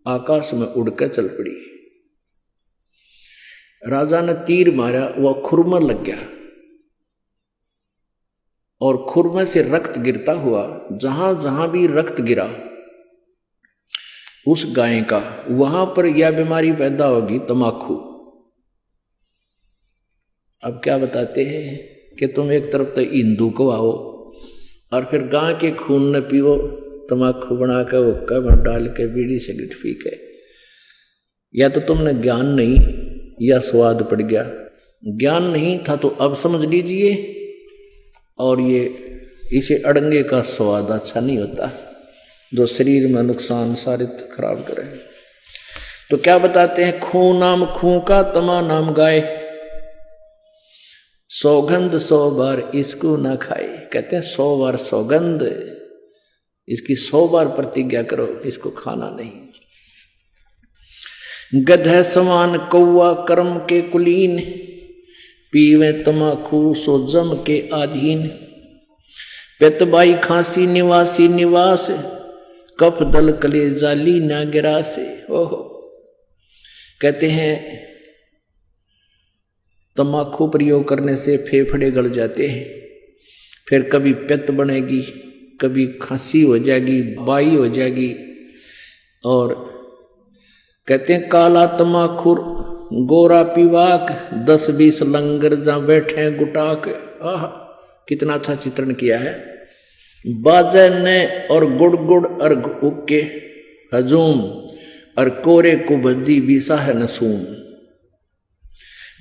आकाश में उड़कर चल पड़ी। राजा ने तीर मारा, वह खुरमा लग गया और खुरमे से रक्त गिरता हुआ, जहां जहां भी रक्त गिरा उस गाय का, वहां पर यह बीमारी पैदा होगी तमाकू। अब क्या बताते हैं कि तुम एक तरफ तो हिंदू को आओ और फिर गाय के खून न पियो, तमाकू बना कर हुक्का में डाल के बीड़ी सिगरेट पी के। या तो तुमने ज्ञान नहीं या स्वाद पड़ गया। ज्ञान नहीं था तो अब समझ लीजिए, और ये इसे अड़ंगे का स्वाद अच्छा नहीं होता जो शरीर में नुकसान सारे खराब करे। तो क्या बताते हैं, खून नाम खूं का तमा नाम गाय, सौगंध 100 बार इसको ना खाए। कहते हैं 100 बार सौगंध, इसकी 100 बार प्रतिज्ञा करो, इसको खाना नहीं। गधे समान कौआ कर्म के कुलीन, पीवे तमाकू सो जम के आधीन। पेतबाई खांसी निवासी निवास, कफ दल कले जाली ना गिरा से। ओहो, कहते हैं तम्बाकू प्रयोग करने से फेफड़े गल जाते हैं, फिर कभी पित्त बनेगी, कभी खांसी हो जाएगी, बाई हो जाएगी। और कहते हैं काला तम्बाखुर गोरा पीवाक, 10-20 लंगर जहाँ बैठे गुटाक। आह, कितना अच्छा चित्रण किया है। बाजे ने और गुड़ गुड़ अर्घ उके हजूम, और कोरे कुबद्दी बीसा है नसूम।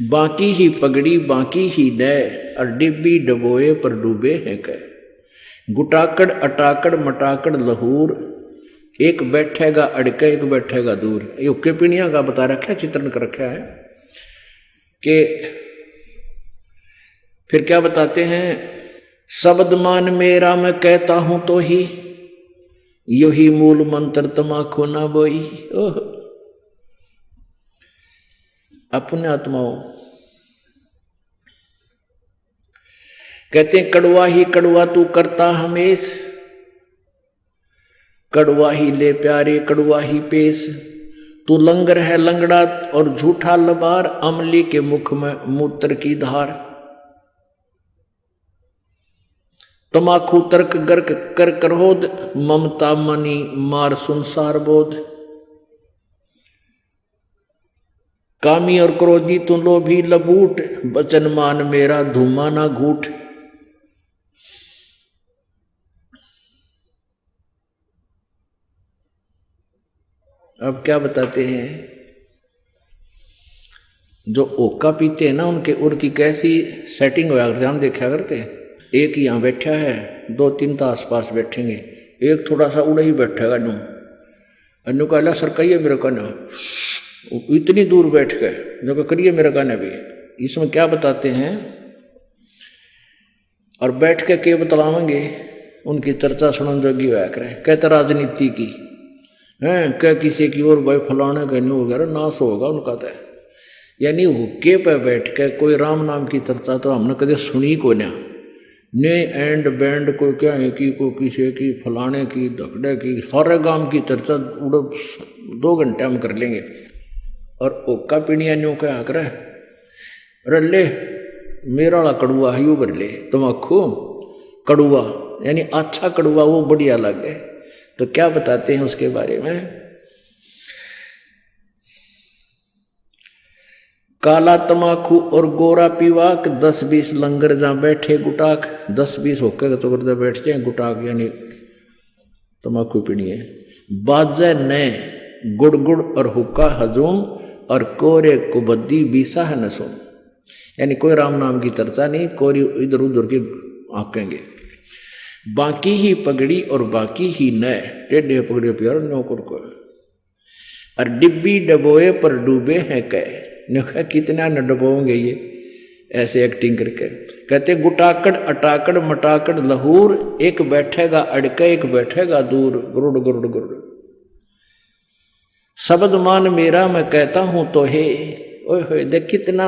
बाकी ही पगड़ी बाकी ही नय, और डिब्बी डबोए पर डूबे हैं कह। गुटाकड़ अटाकड़ मटाकड़ लहूर, एक बैठेगा अड़के एक बैठेगा दूर। ये उक्के पीणिया का बता रखा है, चित्रण कर रखा है कि फिर क्या बताते हैं शब्द मान मेरा मैं कहता हूं तो ही, यही मूल मंत्र तमाखू ना बोई। ओह अपने आत्माओं कहते हैं कड़वा ही कड़वा तू करता हमेश, कड़वा ही ले प्यारे कड़वा ही पेश। तू लंगर है लंगड़ा और झूठा लबार, अमली के मुख में मूत्र की धार। तमाखू तर्क गर्क कर क्रोध, ममता मनी मार संसार बोध। कामी और क्रोधी तू लोभी लबूट, बचन मान मेरा धूमा ना घूट। अब क्या बताते हैं, जो ओका पीते हैं ना उनकी कैसी सेटिंग होया करते हम देखा करते हैं। एक यहाँ बैठा है, दो तीन तो आसपास बैठेंगे, एक थोड़ा सा उड़ा ही बैठेगा नू अनु कहला सर कहिए मेरे का ना, इतनी दूर बैठ के जो करिए मेरे का ना भी। इसमें क्या बताते हैं, और बैठ के बतलावेंगे उनकी चर्चा सुनन जोगी होया करें। कहते राजनीति की है, क्या किसी की और भाई फलाने का नहीं वगैरह नाश होगा उनका तो, यानी हुक्के पे बैठ के कोई राम नाम की चर्चा तो हमने कभी सुनी को ना। ने एंड बैंड को क्या है कि को किसी की फलाने की धकड़े की सारे गांव की चर्चा उड़ो 2 घंटे हम कर लेंगे। और ओका पीणिया न्यू क्या करे, अरे ले मेरा वाला कड़ुआ है यू भर ले, तमाखू कड़ुआ यानी अच्छा कड़ुआ वो बढ़िया लगे। तो क्या बताते हैं उसके बारे में, काला तमाखू और गोरा पीवाक, 10-20 लंगर जहां बैठे गुटाक। 10-20 होकर तो करते बैठ जाए गुटाक यानी तमाकू पीनी है। बाजे ने गुड़ गुड़ और हुक्का हजूम, और कोरे कुबद्दी बीसा है नसुम, यानी कोई राम नाम की चर्चा नहीं, कोरी इधर उधर की आकेंगे। बाकी ही पगड़ी और बाकी ही नए, टेढ़े पगड़े प्यार नौकर को। और डिब्बी डबोए पर डूबे हैं कह, कितना न डबोंगे ये ऐसे एक्टिंग करके। कहते गुटाकड़ अटाकड़ मटाकड़ लहूर, एक बैठेगा अड़के एक बैठेगा दूर, गुरुड़ गुरुड़ गुरुड़। शब्द मान मेरा मैं कहता हूं तो हे, ओए होए देख कितना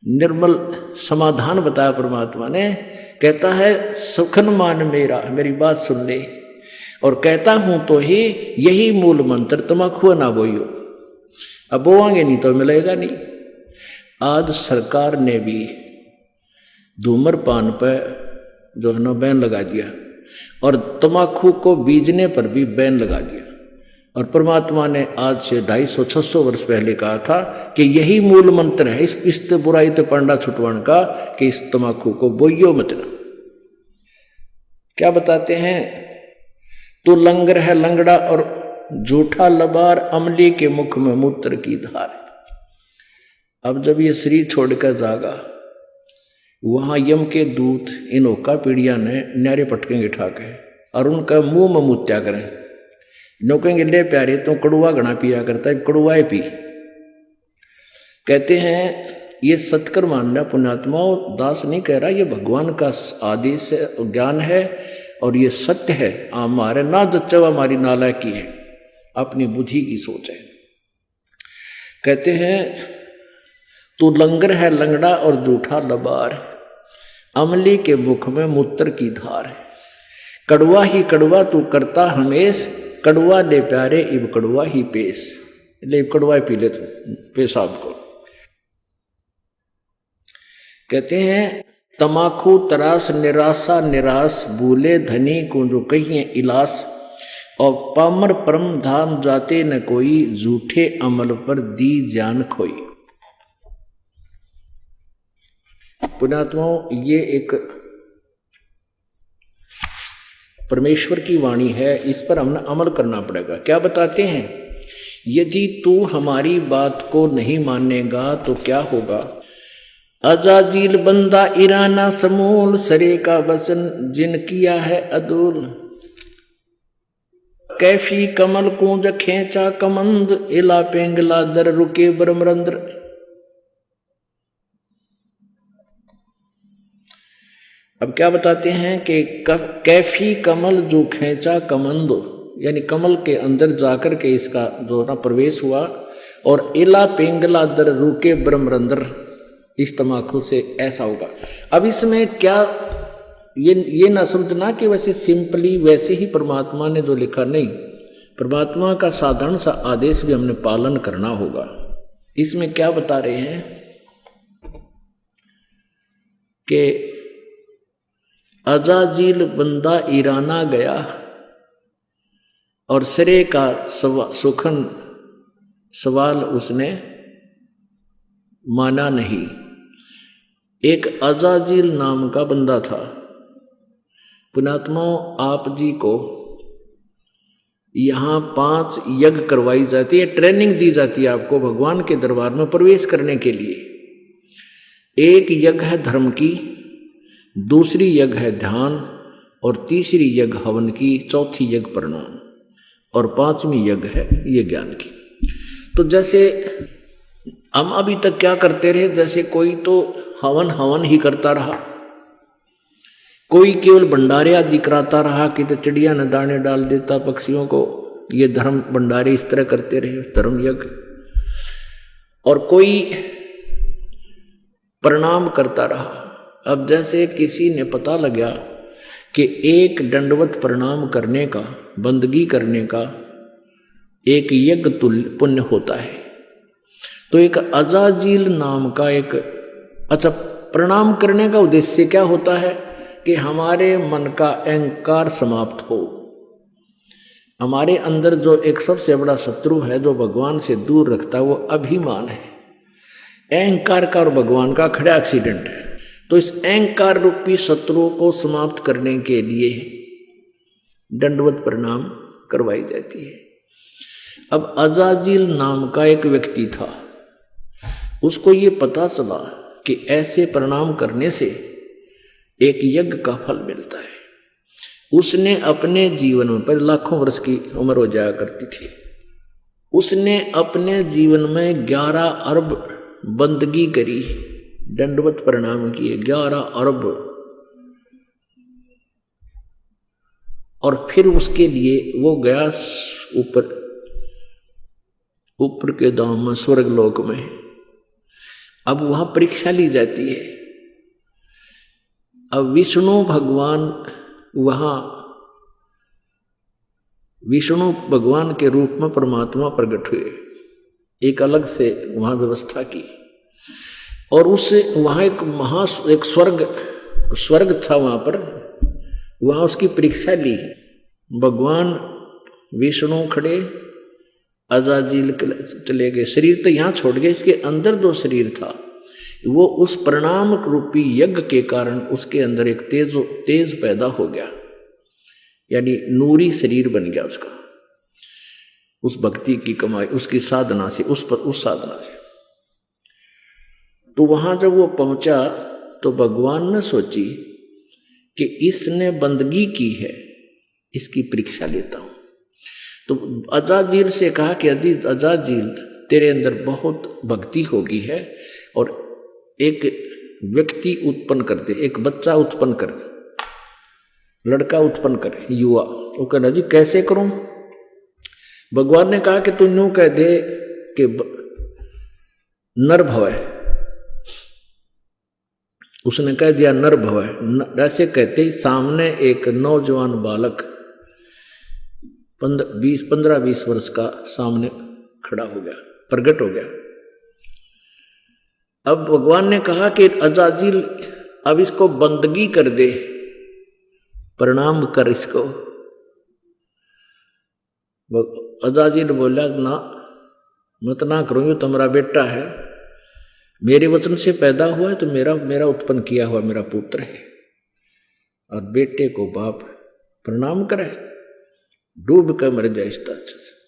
निर्मल समाधान बताया परमात्मा ने। कहता है सुखन मान मेरा, मेरी बात सुन ले, और कहता हूं तो ही यही मूल मंत्र, तमाखू ना बोइयो। अब बोआंगे नहीं तो मिलेगा नहीं। आज सरकार ने भी धूम्रपान पर जो है ना बैन लगा दिया, और तमाखू को बीजने पर भी बैन लगा दिया। और परमात्मा ने आज से 250-600 वर्ष पहले कहा था कि यही मूल मंत्र है इस बुराई तो पंडा छुटवाण का, कि इस तमाकू को बोइयो मत ना। क्या बताते हैं, तू लंगर है लंगड़ा और झूठा लबार, अमली के मुख में मूत्र की धार। अब जब ये शरीर छोड़कर जागा, वहां यम के दूत इन ओका पीड़िया ने न्यारे पटकेंगे ठाके, और उनका मुंह में मूत्या करें। नो कहेंगे ले प्यारे तो कड़ुआ घना पिया करता है, कड़ुआ पी। कहते हैं ये सत्कर मानना पुण्यात्माओं, दास नहीं कह रहा, ये भगवान का आदेश है, ज्ञान है, और ये सत्य है। हमारे ना जच्चवा हमारी नालायकी है, अपनी बुद्धि की सोच है। कहते हैं तू लंगर है लंगड़ा और झूठा लबार, अमली के मुख में मूत्र की धार है। कड़वा ही कड़वा तू करता हमेश, कड़वा ले प्यारे इब कड़वा ही पेश। ले कड़वा पी ले तू पेशाब को। कहते हैं तमाखू तरास निराशा निराश, भूले धनी को जो कहिए इलास, और पामर परम धाम जाते न कोई, झूठे अमल पर दी जान खोई। पुण्यात्माओं ये एक परमेश्वर की वाणी है, इस पर हमने अमल करना पड़ेगा। क्या बताते हैं, यदि तू हमारी बात को नहीं मानेगा तो क्या होगा। अजाजील बंदा ईराना समूल, सरे का वचन जिन किया है अदूल। कैफी कमल कूंज खेचा कमंद, इला पेंगला दर रुके ब्रह्मरंद्र। अब क्या बताते हैं कि कैफी कमल जो खींचा कमंदो, यानी कमल के अंदर जाकर के इसका जो ना प्रवेश हुआ, और इला पेंगला दर रुके ब्रह्मरंद्र, इस तमाकू से ऐसा होगा। अब इसमें क्या ये ना समझना कि वैसे सिंपली वैसे ही परमात्मा ने जो लिखा, नहीं, परमात्मा का साधारण सा आदेश भी हमने पालन करना होगा। इसमें क्या बता रहे हैं कि अजाजील बंदा ईराना गया और सिरे का सुखन सवाल उसने माना नहीं। एक अजाजील नाम का बंदा था। पुण्यात्माओं, आप जी को यहाँ 5 यज्ञ करवाई जाती है, ट्रेनिंग दी जाती है आपको भगवान के दरबार में प्रवेश करने के लिए। एक यज्ञ है धर्म की, दूसरी यज्ञ है ध्यान, और तीसरी यज्ञ हवन की, चौथी यज्ञ प्रणाम, और 5वीं यज्ञ है ये ज्ञान की। तो जैसे हम अभी तक क्या करते रहे, जैसे कोई तो हवन ही करता रहा, कोई केवल भंडारे आदि कराता रहा कि तो चिड़िया न दाने डाल देता पक्षियों को, ये धर्म भंडारे इस तरह करते रहे, धर्म यज्ञ। और कोई प्रणाम करता रहा। अब जैसे किसी ने पता लगा कि एक दंडवत प्रणाम करने का, बंदगी करने का एक यज्ञ तुल्य पुण्य होता है, तो एक अजाजील नाम का एक, अच्छा, प्रणाम करने का उद्देश्य क्या होता है कि हमारे मन का अहंकार समाप्त हो। हमारे अंदर जो एक सबसे बड़ा शत्रु है जो भगवान से दूर रखता है, वो अभिमान है। अहंकार का और भगवान का खड़ा एक्सीडेंट है। तो इस अहंकार रूपी शत्रु को समाप्त करने के लिए दंडवत प्रणाम करवाई जाती है। अब अजाजील नाम का एक व्यक्ति था, उसको ये पता चला कि ऐसे प्रणाम करने से एक यज्ञ का फल मिलता है। उसने अपने जीवन में, पर लाखों वर्ष की उम्र हो जाया करती थी, उसने अपने जीवन में 11 अरब बंदगी करी, दंडवत प्रणाम किए 11 अरब। और फिर उसके लिए वो गया ऊपर के धाम में, स्वर्ग लोक में। अब वहां परीक्षा ली जाती है। अब विष्णु भगवान वहां, विष्णु भगवान के रूप में परमात्मा प्रकट हुए, एक अलग से वहां व्यवस्था की। और उससे वहां एक स्वर्ग था वहां पर, वहां उसकी परीक्षा ली। भगवान विष्णु खड़े, अजाजील चले गए, शरीर तो यहां छोड़ गए, इसके अंदर जो शरीर था वो उस प्रणाम रूपी यज्ञ के कारण उसके अंदर एक तेज पैदा हो गया, यानी नूरी शरीर बन गया उसका, उस भक्ति की कमाई, उसकी साधना से, उस साधना से। तो वहां जब वो पहुंचा तो भगवान ने सोची कि इसने बंदगी की है, इसकी परीक्षा लेता हूं। तो अजाजील से कहा कि अजाजील, तेरे अंदर बहुत भक्ति होगी है, और एक व्यक्ति उत्पन्न करते, एक बच्चा उत्पन्न कर, लड़का उत्पन्न करे, युवा। वो कहना जी कैसे करूं? भगवान ने कहा कि तू यूं कह दे कि नर भवै। उसने कह दिया नर भवै। ऐसे कहते ही सामने एक नौजवान बालक 15-20 वर्ष का सामने खड़ा हो गया, प्रकट हो गया। अब भगवान ने कहा कि अजाजील अब इसको बंदगी कर दे, प्रणाम कर इसको। अजाजील बोला ना, मत ना करूं, ये तुम्हारा बेटा है, मेरे वचन से पैदा हुआ है, तो मेरा उत्पन्न किया हुआ मेरा पुत्र है, और बेटे को बाप प्रणाम करे, डूब कर मर जाए इसका अच्छा से।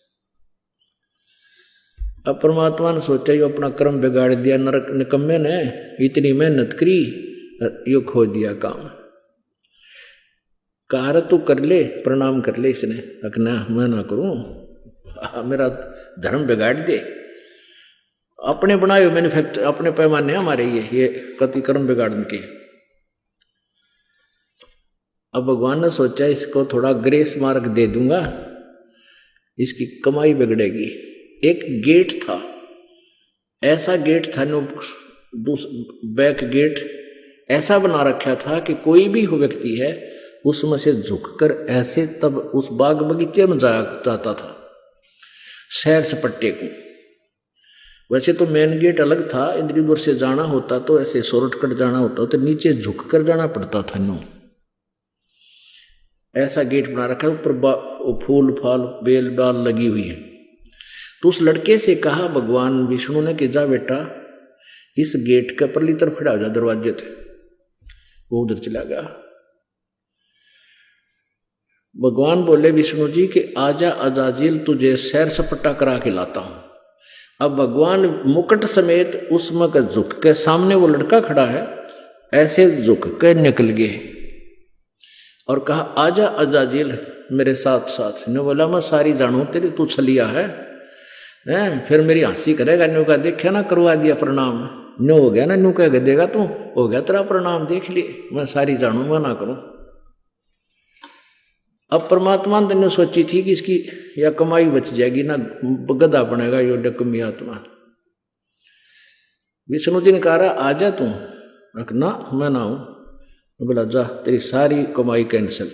अब परमात्मा ने सोचा यो अपना कर्म बिगाड़ दिया, नरक निकम्मे ने इतनी मेहनत करी, यो खो दिया काम। कहा तू कर ले, प्रणाम कर ले। इसने अकना मैं ना करूं, मेरा धर्म बिगाड़ दे। अपने बनाए मैन्युफैक्चर, अपने पैमाने हमारे ये कति कर्म बिगाड़ने के। अब भगवान ने सोचा इसको थोड़ा ग्रेस मार्क दे दूंगा, इसकी कमाई बिगड़ेगी। एक गेट था, ऐसा गेट था नो, बैक गेट ऐसा बना रखा था कि कोई भी व्यक्ति है उसमें से झुककर ऐसे तब उस बाग बगीचे में जाता था सैर सपट्टे को। वैसे तो मेन गेट अलग था, इंद्रीपुर से जाना होता तो ऐसे शॉर्टकट जाना होता तो नीचे झुककर जाना पड़ता था नो। ऐसा गेट बना रखा, ऊपर फूल फाल बेल बाल लगी हुई है। तो उस लड़के से कहा भगवान विष्णु ने कि जा बेटा इस गेट के परली तरफ खड़ा हो जा, दरवाजे थे। वो उधर चला गया। भगवान बोले विष्णु जी कि आजा अजाजिल, तुझे सैर सपट्टा करा के लाता हूं। अब भगवान मुकुट समेत उसमें का झुक के, सामने वो लड़का खड़ा है, ऐसे झुक के निकल गए और कहा आजा अजाजिल मेरे साथ साथ। ने बोला मैं सारी जानू तेरी, तू छलिया है, फिर मेरी हंसी करेगा। न्यू का देखा ना, करवा दिया प्रणाम, न्यू हो गया ना, न्यू कह देगा तू, हो गया तेरा प्रणाम, देख लिए मैं सारी जानू, मैं ना करूं। अब परमात्मा ने सोची थी कि इसकी या कमाई बच जाएगी ना, गधा बनेगा यो डकमी आत्मा। विष्णु जी ने कहा आजा तू, ना मैं ना हूं। बोला जा तेरी सारी कमाई कैंसिल,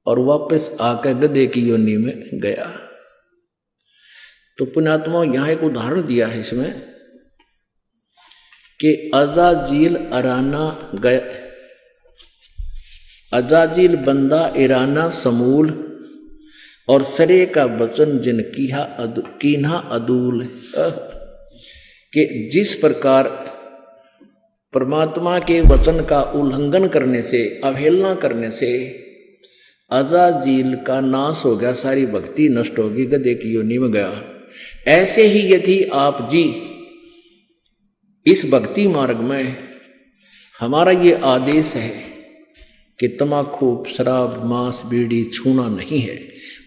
और वापस आकर गधे की योनि में गया। तो पुण्यात्मा यहां एक उदाहरण दिया है इसमें कि अजाजिल अराना गया, अजाजिल बंदा इराना समूल, और सरे का वचन जिन कीन्हा अदूल। कि जिस प्रकार परमात्मा के वचन का उल्लंघन करने से, अवहेलना करने से अजाजिल का नाश हो गया, सारी भक्ति नष्ट होगी, गधे की योनि में गया। ऐसे ही यदि आप जी इस भक्ति मार्ग में, हमारा ये आदेश है कि तम्बाकू शराब मांस बीड़ी छूना नहीं है,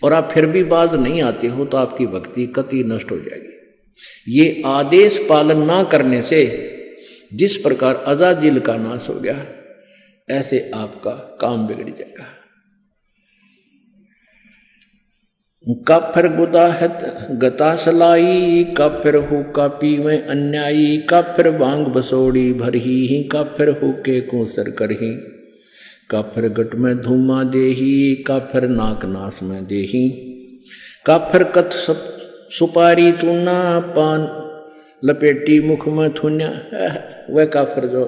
और आप फिर भी बाज नहीं आते हो तो आपकी भक्ति कतई नष्ट हो जाएगी। ये आदेश पालन ना करने से जिस प्रकार अजाजिल का नाश हो गया, ऐसे आपका काम बिगड़ जाएगा। काफिर गुदाहत गता सलाई, काफिर हो कापी में अन्यायी, काफिर भांग बसोड़ी भरही, काफिर हो के कूसर करही, काफिर गट में धूमा देही, काफिर नाक नाश में देही, काफिर कथ सुपारी चूना, पान लपेटी मुख में थुन्या। वह काफिर जो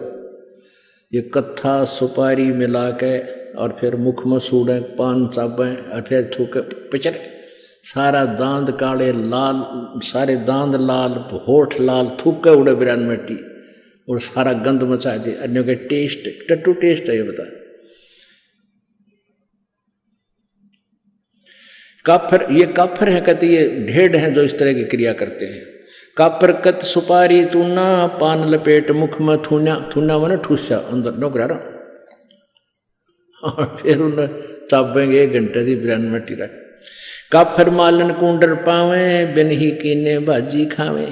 ये कत्था सुपारी मिला के और फिर मुख में सूड़े, पान चाबे और फिर थूके पिचर, सारा दांत काले लाल, सारे दांत लाल, होठ लाल, थूके उड़े बिरान मिट्टी और सारा गंद मचा दे। अन्यों के टेस्ट टट्टू टेस्ट है ये बता। काफिर, ये काफिर है कहते, ये ढेड हैं जो इस तरह की क्रिया करते हैं। काफिर कत सुपारी चूना, पान लपेट मुख में थून्या, थून्या मैंने ठूसा अंदर नौकरा रहा, और फिर उन्हें चापेंगे 1 घंटे की बिरान मिट्टी रख। काफिर मालन कुंडर पावे, बिन ही कीने भाजी खावे।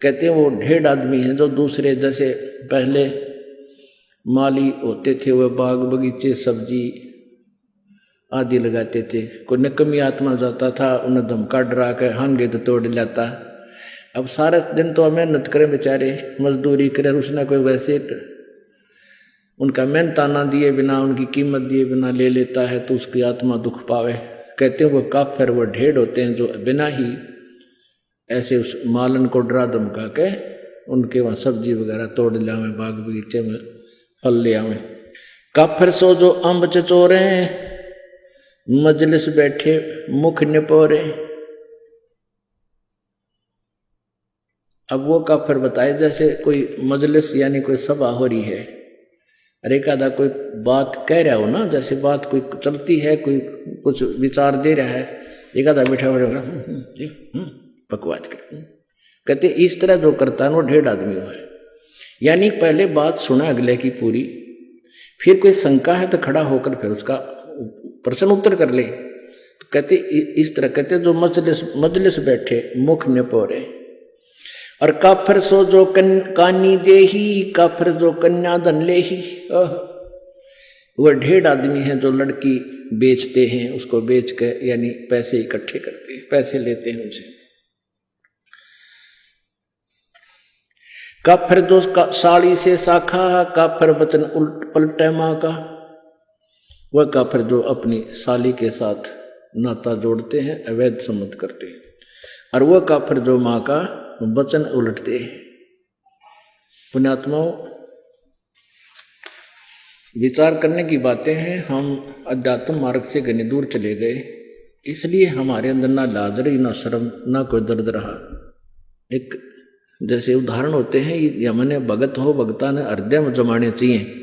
कहते हैं वो ढेड आदमी है जो दूसरे, जैसे पहले माली होते थे वह बाग बगीचे सब्जी आदि लगाते थे, कोई निकमी आत्मा जाता था, उन्हें धमका डरा के हांगे तो तोड़ लाता। अब सारे दिन तो मेहनत करें बेचारे, मजदूरी करें, उसने कोई वैसे उनका मेहनताना दिए बिना, उनकी कीमत दिए बिना ले लेता है तो उसकी आत्मा दुख पावे। कहते हैं वो काफिर, वो ढेड होते हैं जो बिना ही ऐसे उस मालन को डरा धमका के उनके वहाँ सब्जी वगैरह तोड़ ले आवे, बाग बगीचे में फल ले आवे। काफिर सो जो अम्ब चचोरे, मजलिस बैठे मुख निपोरे। अब वो काफिर बताए जैसे कोई मजलिस यानी कोई सभा हो रही है, अरे एकादा कोई बात कह रहा हो ना, जैसे बात कोई चलती है, कोई कुछ विचार दे रहा है, एकादा बैठा बकवास कर। कहते इस तरह जो करता है वो ढेड आदमी हो है, यानी पहले बात सुना अगले की पूरी, फिर कोई शंका है तो खड़ा होकर फिर उसका प्रश्न उत्तर कर ले। तो कहते इस तरह कहते जो मजलिस बैठे मुख निपोरे, और काफिर सो जो कानी दे ही, काफिर जो कन्या धन ले ही। वह ढेर आदमी हैं जो लड़की बेचते हैं, उसको बेच कर यानी पैसे इकट्ठे करते हैं, पैसे लेते हैं उनसे। काफिर जो साड़ी से साखा, काफिर वचन उल्ट पलटे माँ का। वह काफिर जो अपनी साली के साथ नाता जोड़ते हैं, अवैध सम्मत करते हैं, और वह काफिर जो माँ का वचन उलटते हैं। पुण्यात्माओं, विचार करने की बातें हैं। हम अध्यात्म मार्ग से घनी दूर चले गए, इसलिए हमारे अंदर ना लाज रही, ना शर्म, ना कोई दर्द रहा। एक जैसे उदाहरण होते हैं, ये हमने भगत हो, भगता ने हृदय में जमाने चाहिए।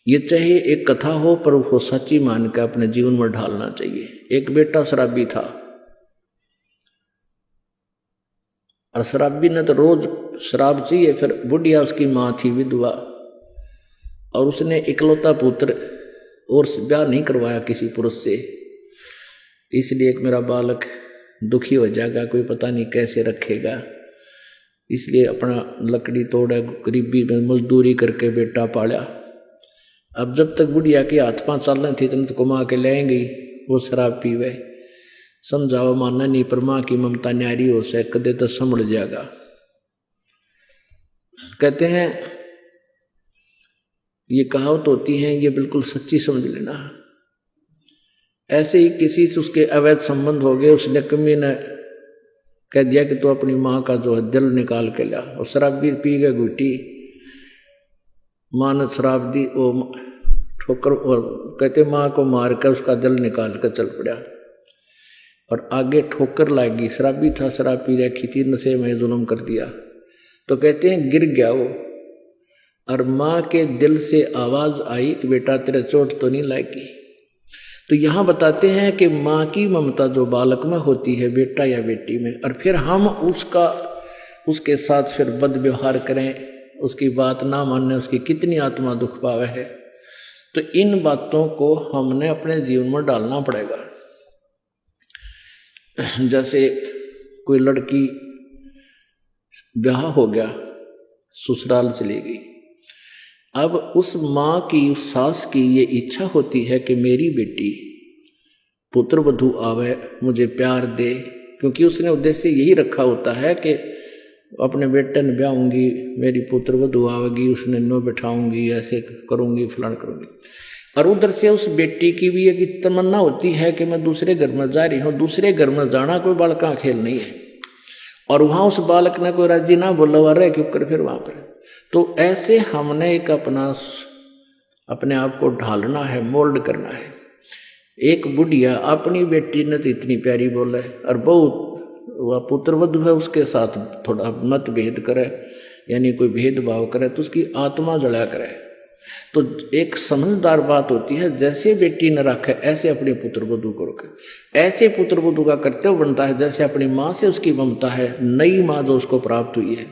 ये चाहे एक कथा हो, पर वो सच्ची मान के अपने जीवन में ढालना चाहिए। एक बेटा शराबी था, और शराबी ने तो रोज शराब चाहिए। फिर बुढ़िया उसकी माँ थी विधवा, और उसने इकलौता पुत्र और ब्याह नहीं करवाया किसी पुरुष से। इसलिए एक मेरा बालक दुखी हो जाएगा, कोई पता नहीं कैसे रखेगा, इसलिए अपना लकड़ी तोड़ा, गरीबी में मजदूरी करके बेटा पाला। अब जब तक बुढ़िया के हाथ पाँव चल रहे थे, इतने तो कमा के लाएंगे, वो शराब पीवे। समझाओ मानना नहीं, पर माँ की ममता न्यारी हो से कदे तो संभल जाएगा। कहते हैं, ये कहावत होती है, ये बिल्कुल सच्ची समझ लेना। ऐसे ही किसी से उसके अवैध संबंध हो गए, उसने कमी ने कह दिया कि तू अपनी माँ का जो है दिल निकाल के ला, और शराब भी पी गए घुटी। माँ ने शराब दी, वो ठोकर, और कहते माँ को मार कर उसका दिल निकाल कर चल पड़ा, और आगे ठोकर लागी। शराबी था, शराब पी रखी थी, नशे में जुल्म कर दिया। तो कहते हैं गिर गया वो, और माँ के दिल से आवाज आई कि बेटा तेरे चोट तो नहीं लागी। तो यहाँ बताते हैं कि माँ की ममता जो बालक में होती है, बेटा या बेटी में, और फिर हम उसके साथ फिर बद व्यवहार करें, उसकी बात ना मानने, उसकी कितनी आत्मा दुख पावे है। तो इन बातों को हमने अपने जीवन में डालना पड़ेगा। जैसे कोई लड़की ब्याह हो गया, ससुराल चली गई, अब उस माँ की, उस सास की ये इच्छा होती है कि मेरी बेटी पुत्र वधू आवे, मुझे प्यार दे, क्योंकि उसने उद्देश्य यही रखा होता है कि अपने बेटे ने ब्याहूंगी, मेरी पुत्र वधू आवेगी, उसने नो बैठाऊंगी, ऐसे करूंगी, फलान करूंगी। और उधर से उस बेटी की भी एक तमन्ना होती है कि मैं दूसरे घर में जा रही हूँ। दूसरे घर में जाना कोई बालक का खेल नहीं है, और वहाँ उस बालक ने कोई राजी ना बोला हुआ रहे क्यों कर फिर वहाँ पर। तो ऐसे हमने एक अपने आप को ढालना है, मोल्ड करना है। एक बुढ़िया अपनी बेटी ने तो इतनी प्यारी बोले, और बहुत वह पुत्र वधू है, उसके साथ थोड़ा मतभेद करे, यानी कोई भेदभाव करे, तो उसकी आत्मा जला करे। तो एक समझदार बात होती है, जैसे बेटी न रखे ऐसे अपने पुत्र वधू को रखे। ऐसे पुत्र वधू का कर्तव्य बनता है जैसे अपनी माँ से उसकी ममता है, नई माँ जो उसको प्राप्त हुई है,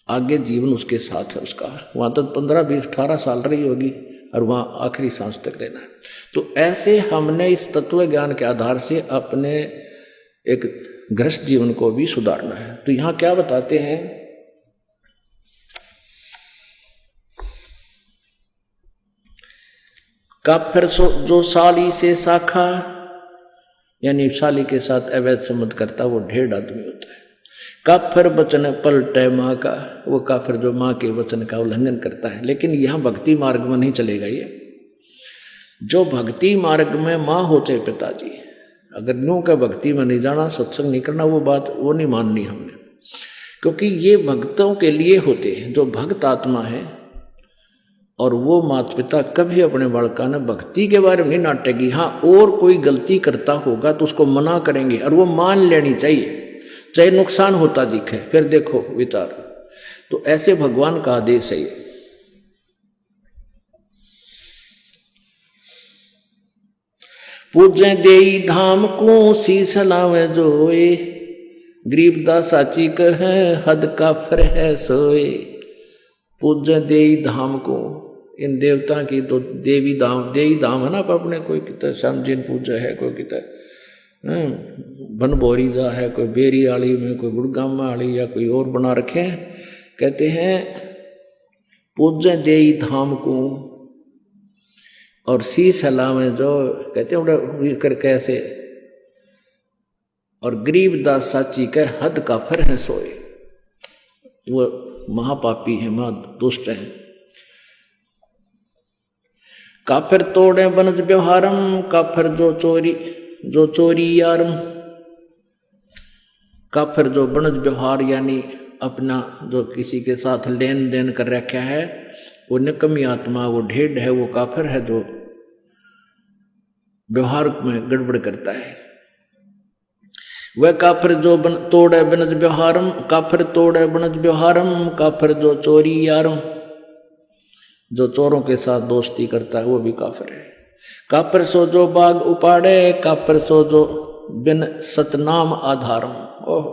आगे जीवन उसके साथ है उसका। वहाँ तक 15, 20, 18 साल रही होगी, और वहाँ आखिरी सांस तक रहना है। तो ऐसे हमने इस तत्व ज्ञान के आधार से अपने एक गृहस्थ जीवन को भी सुधारना है। तो यहाँ क्या बताते हैं, काफिर जो साली से साखा, यानी साली के साथ अवैध संबंध करता, वो ढेर आदमी होता है। काफिर वचन पलटे माँ का, वो काफिर जो माँ के वचन का उल्लंघन करता है। लेकिन यहाँ भक्ति मार्ग में नहीं चलेगा ये। जो भक्ति मार्ग में माँ हो चाहे पिताजी, अगर न्यू का भक्ति में नहीं जाना, सत्संग नहीं करना, वो बात वो नहीं माननी हमने, क्योंकि ये भक्तों के लिए होते हैं जो भक्त आत्मा है। और वो माता पिता कभी अपने बालका ने भक्ति के बारे में नहीं नाटेगी। हाँ, और कोई गलती करता होगा तो उसको मना करेंगे, और वो मान लेनी चाहिए, चाहे नुकसान होता दिखे। फिर देखो विचार, तो ऐसे भगवान का आदेश है ये। पूजे देई धाम को शीस लावे जोए, गरीबदास साची कहे हद काफिर है सोए। पूजे देई धाम को, इन देवता की तो देवी धाम है ना, पर अपने कोई कहता है श्याम जी ने पूजा है, कोई कहता है बनभोरी जा है, कोई बेरी आली में, कोई गुड़गामा आली या कोई और बना रखे हैं। कहते हैं पूजे देई धाम को और शीश हलावे जो, कहते हैं कर कैसे, और गरीब दास साची के हद काफिर है सोए। वो महापापी है, महा दुष्ट है। काफिर तोड़े बनज व्यवहारम, काफिर जो चोरी यारम। काफिर जो बनज व्यवहार यानी अपना जो किसी के साथ लेन देन कर रखा है, वो निकम्मी आत्मा, वो ढेड है, वो काफिर है जो व्यवहार में गड़बड़ करता है। वह काफिर जो तोड़े बनज व्यवहारम, काफिर तोड़े बनज व्यवहारम, काफिर जो चोरी यारम। जो चोरों के साथ दोस्ती करता है वो भी काफिर है। काफिर सो जो बाग उपाड़े, काफिर सो जो बिन सतनाम आधारम। ओह,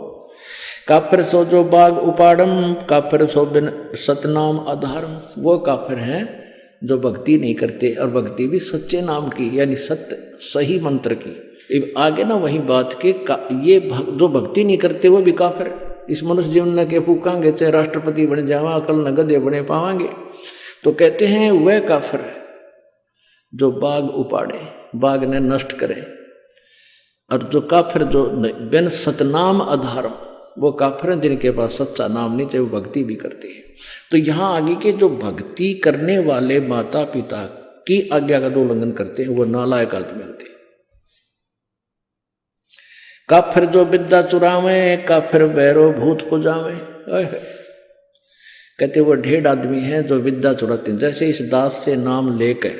काफिर सो जो बाग उपाड़म, काफिर सो बिन सतनाम आधारम। वो काफिर हैं जो भक्ति नहीं करते, और भक्ति भी सच्चे नाम की यानी सत्य सही मंत्र की। आगे ना वही बात के ये जो भक्ति नहीं करते वो भी काफिर है। इस मनुष्य जीवन के फूकांगे, चाहे राष्ट्रपति बन जावा, कल न गधे बने पावांगे। तो कहते हैं वह काफिर है जो बाग उपाड़े, बाग ने नष्ट करे, और जो काफिर जो बिन सतनाम आधारम, वो काफिर हैं जिनके पास सच्चा नाम नहीं, चाहे वो भक्ति भी करते हैं। तो यहाँ आगे के जो भक्ति करने वाले माता पिता की आज्ञा का उल्लंघन करते हैं वो नालायक आदमी होते हैं। काफिर जो विद्या चुरावे, काफिर बैरो भूत पुजावे। कहते वो ढेर आदमी हैं जो विद्या चुराते हैं। जैसे इस दास से नाम लेकर,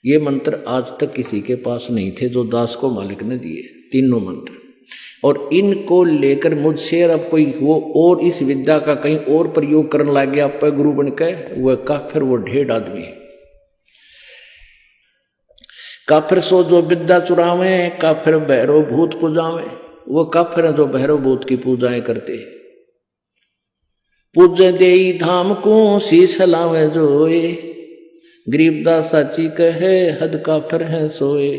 ये मंत्र आज तक किसी के पास नहीं थे जो दास को मालिक ने दिए, तीनों मंत्र, और इनको लेकर मुझसे अब कोई वो और इस विद्या का कहीं और प्रयोग करने लग गया पर गुरु बन के, वह काफिर, वो ढेर आदमी है। काफिर सो जो विद्या चुरावे, काफिर भैरव भूत पूजावे। वो काफिर है जो भैरव भूत की पूजाएं करते हैं। पूजे देई धाम को शीश लावे जोए, गरीबदास साची कहे हद काफिर है सोए।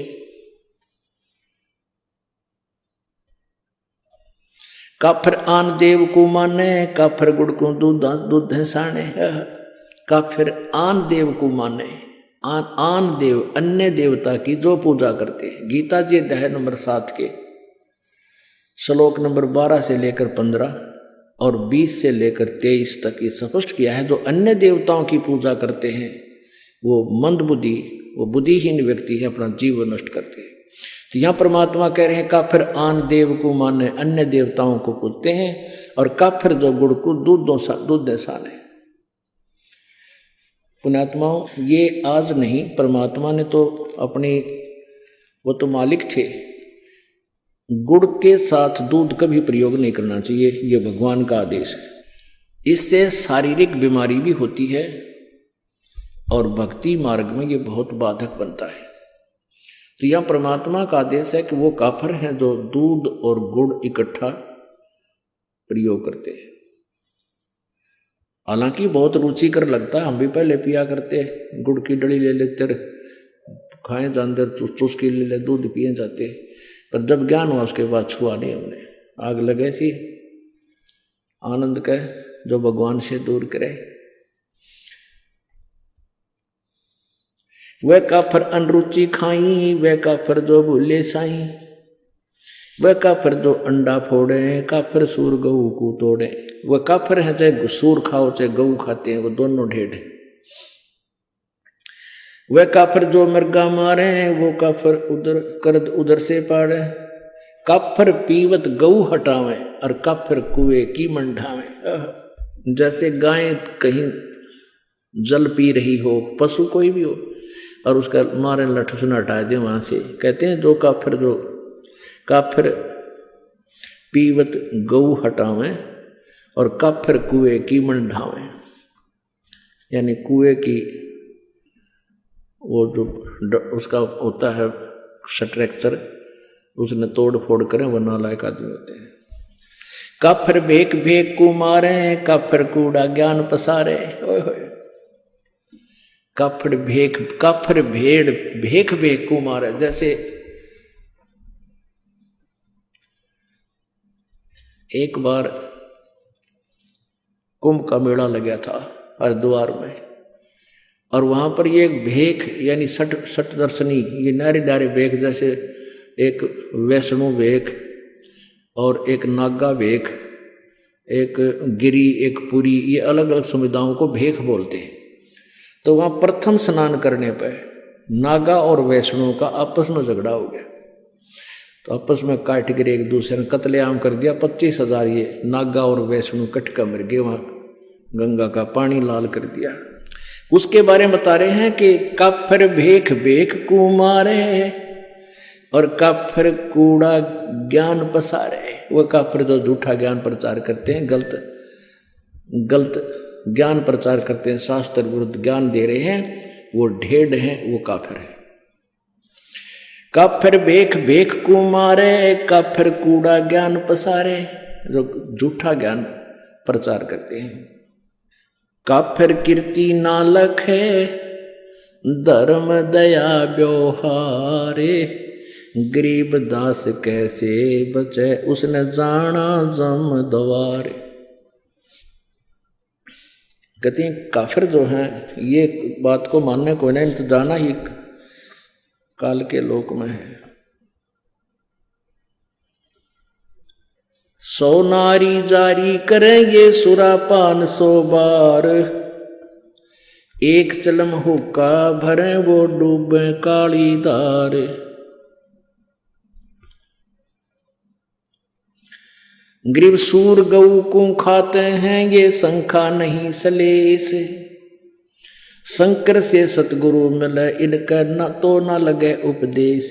काफिर आन देव को माने, काफिर गुड़ को दूध है साने। काफिर आन देव को माने, आन देव अन्य देवता की जो पूजा करते हैं। गीता जी अध्याय नंबर 7 के श्लोक नंबर 12 से लेकर 15 और 20 से लेकर 23 तक ये स्पष्ट किया है। जो अन्य देवताओं की पूजा करते हैं वो मंदबुद्धि, वो बुद्धिहीन व्यक्ति है, अपना जीवन नष्ट करते हैं। तो यहाँ परमात्मा कह रहे हैं काफिर आन देव को माने, अन्य देवताओं को पूजते हैं, और काफिर जो गुड़ को दूध दे साने। पुण्यात्माओं, ये आज नहीं, परमात्मा ने तो अपनी, वो तो मालिक थे। गुड़ के साथ दूध का भी प्रयोग नहीं करना चाहिए, ये भगवान का आदेश है। इससे शारीरिक बीमारी भी होती है और भक्ति मार्ग में ये बहुत बाधक बनता है। तो यह परमात्मा का आदेश है कि वो काफिर हैं जो दूध और गुड़ इकट्ठा प्रयोग करते हैं। हालांकि बहुत रुचिकर लगता है, हम भी पहले पिया करते, गुड़ की डली ले लेते, खाए जानते, चुस्की ले ले, दूध पिए जाते, पर जब ज्ञान हुआ उसके बाद छुआ नहीं हमने। आग लगे सी आनंद का जो भगवान से दूर करे। वह काफिर अनरुचि खाई, वह काफिर जो भूले साई। वह काफिर जो अंडा फोड़े, काफिर सूर गऊ को तोड़े। वह काफिर है चाहे सूर खाओ चाहे गऊ खाते हैं, वो दोनों ढेड है। वह काफिर जो मृगा मारे, वो काफिर उधर से पाड़े। काफिर पीवत गऊ हटावे, और काफिर कुएं की मंढावे। जैसे गाय कहीं जल पी रही हो, पशु कोई भी हो, और उसका मारे लठ सुन हटा दे वहां से, कहते हैं जो काफिर पीवत गऊ हटावे और काफिर कुएं की मंढावे। यानी कुएं की वो जो उसका होता है स्ट्रक्चर, उसने तोड़ फोड़ करें, वो नालायक आदमी होते हैं। काफिर भेक भेक को मारे, काफिर कूड़ा ज्ञान पसारे। ओए होए, काफिर भेड़ भेक भेक को मारे। जैसे एक बार कुंभ का मेला लगा था हरिद्वार में, और वहां पर ये एक भेख यानी सठ दर्शनी, ये नारे नारे भेख, जैसे एक वैष्णो भेख और एक नागा भेख, एक गिरी, एक पुरी, ये अलग अलग समुदायों को भेख बोलते हैं। तो वहाँ प्रथम स्नान करने पर नागा और वैष्णो का आपस में झगड़ा हो गया, तो आपस में काट कर एक दूसरे ने कत्लेआम कर दिया। 25,000 ये नागा और वैष्णो कटका मर गए, वहाँ गंगा का पानी लाल कर दिया। उसके बारे में बता रहे हैं कि काफिर भेख भेख कुमारे और काफिर कूड़ा ज्ञान पसारे। वो काफिर जो झूठा ज्ञान प्रचार करते हैं, गलत ज्ञान प्रचार करते हैं, शास्त्र विरुद्ध ज्ञान दे रहे हैं, वो ढेड़ हैं, वो काफिर है। काफिर भेख भेख कुमारे, काफिर कूड़ा ज्ञान पसारे, जो झूठा ज्ञान प्रचार करते हैं। काफिर कीर्ति नालक है, धर्म दया व्यवहारे, गरीब दास कैसे बचे, उसने जाना जम द्वारे। कहते हैं काफिर जो हैं, ये बात को मानने को नहीं, तो जाना ही काल के लोक में है। 100 नारी जारी करेंगे सुरापान 100 बार, एक चलम हुक्का भरे वो डूबे काली धार। गरीब सूर गऊ को खाते हैं, ये शंखा नहीं सलेस, शंकर से सतगुरु मिले, इनका न तो न लगे उपदेश।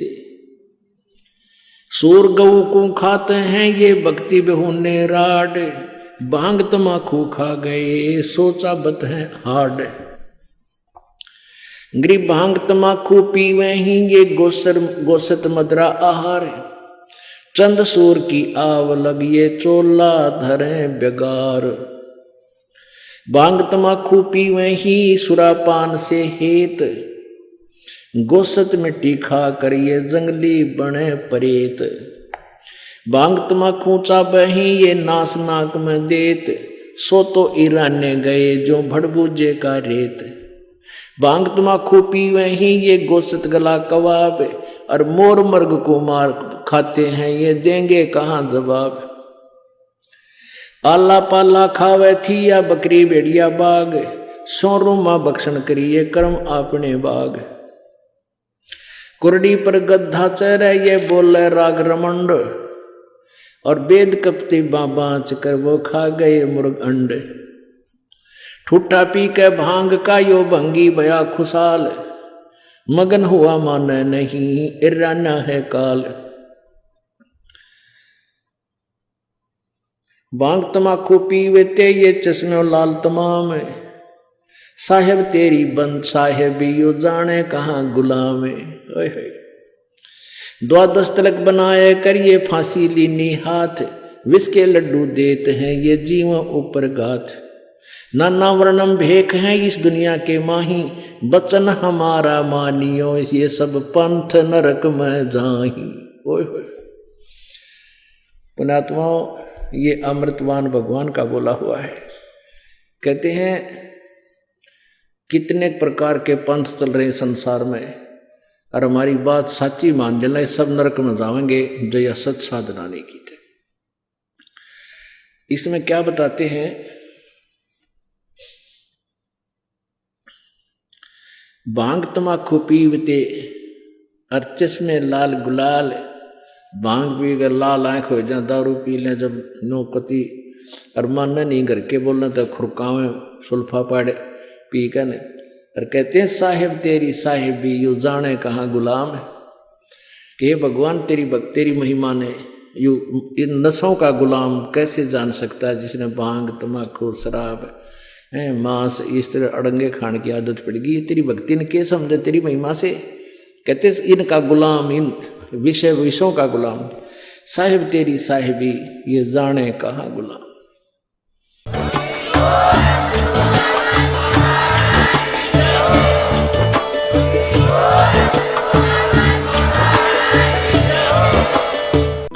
सूर गऊ को खाते हैं, ये भक्ति बेहुने राड, भांग तमाकू खा गए, सोचा बत है हाड। गरीब भांग तमाकू पीवे ही, ये गोसत मदरा आहार, चंद सूर की आव लगिए, चोला धरे बेगार। भांग तमाकू पीवे ही, सुरापान से हेत, गोसत मिट्टी खा करिए, जंगली बने परेत। भांग तमाकू चाबे ही, ये नास नाक में देत, सो तो ईराने गए, जो भड़बूजे का रेत। भांग तमाकू पीवे ही, ये गोसत गला कबाब, और मोर मर्ग को मार खाते हैं, ये देंगे कहाँ जवाब। आला पाला खावे थी, या बकरी भेड़िया बाग, सोरुमा बख्शन करिए, कर्म अपने बाग। कुरडी पर गद्धा चरे, ये बोले राग रमंड, और वेद कपती बाँच कर वो खा गए मुर्ग अंड। ठूठा पी के भांग का यो भंगी भया खुशाल, मगन हुआ माने नहीं, इराना है काल। भांग तमाकू पीवेते, ये चश्मे लाल तमाम, साहेब तेरी बंद साहेब यो जाने कहाँ गुलाम। द्वादश तलक बनाए करिए, फांसी लीनी हाथ, विष के लड्डू देते हैं, ये जीव ऊपर गाथ। नाना वर्णम भेख है इस दुनिया के माही, बचन हमारा मानियो, ये सब पंथ नरक में जाही। ओए होए पुण्यात्माओं, ये अमृतवान भगवान का बोला हुआ है। कहते हैं कितने प्रकार के पंथ चल रहे हैं संसार में, और हमारी बात सच्ची मान लेना, सब नरक में जाएंगे जो यह सच साधना नहीं की थे। इसमें क्या बताते हैं, भांग तमाकू पीवते और चश्मे लाल गुलाल, भांग पी कर लाल आंख हो जाए, दारू पी लें जब नौकती, और मानना नहीं घर के बोलना तो खुरकावे सुल्फा पाड़े पी कर, और कहते हैं साहेब तेरी साहेबी यू जाने कहाँ गुलाम है। कि भगवान तेरी महिमा ने यू इन नशों का गुलाम कैसे जान सकता है, जिसने भांग तमाकू शराब मांस इस तरह अड़ंगे खाने की आदत पड़ गई। तेरी भक्ति ने क्या समझे तेरी महिमा से। कहते इनका गुलाम, इन विषयों का गुलाम, साहिब तेरी साहिबी ये जाने कहाँ गुलाम।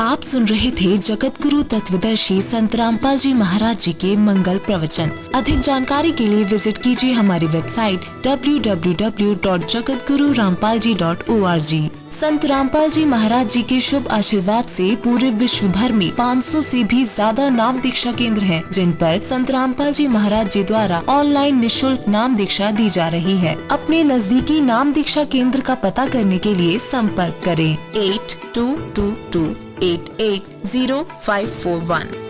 आप सुन रहे थे जगत गुरु तत्वदर्शी संत रामपाल जी महाराज जी के मंगल प्रवचन। अधिक जानकारी के लिए विजिट कीजिए हमारी वेबसाइट www.jagatgururampalji.org। संत रामपाल जी महाराज जी के शुभ आशीर्वाद से पूरे विश्व भर में 500 से भी ज्यादा नाम दीक्षा केंद्र हैं, जिन पर संत रामपाल जी महाराज जी द्वारा ऑनलाइन निशुल्क नाम दीक्षा दी जा रही है। अपने नजदीकी नाम दीक्षा केंद्र का पता करने के लिए संपर्क करें 8222880541।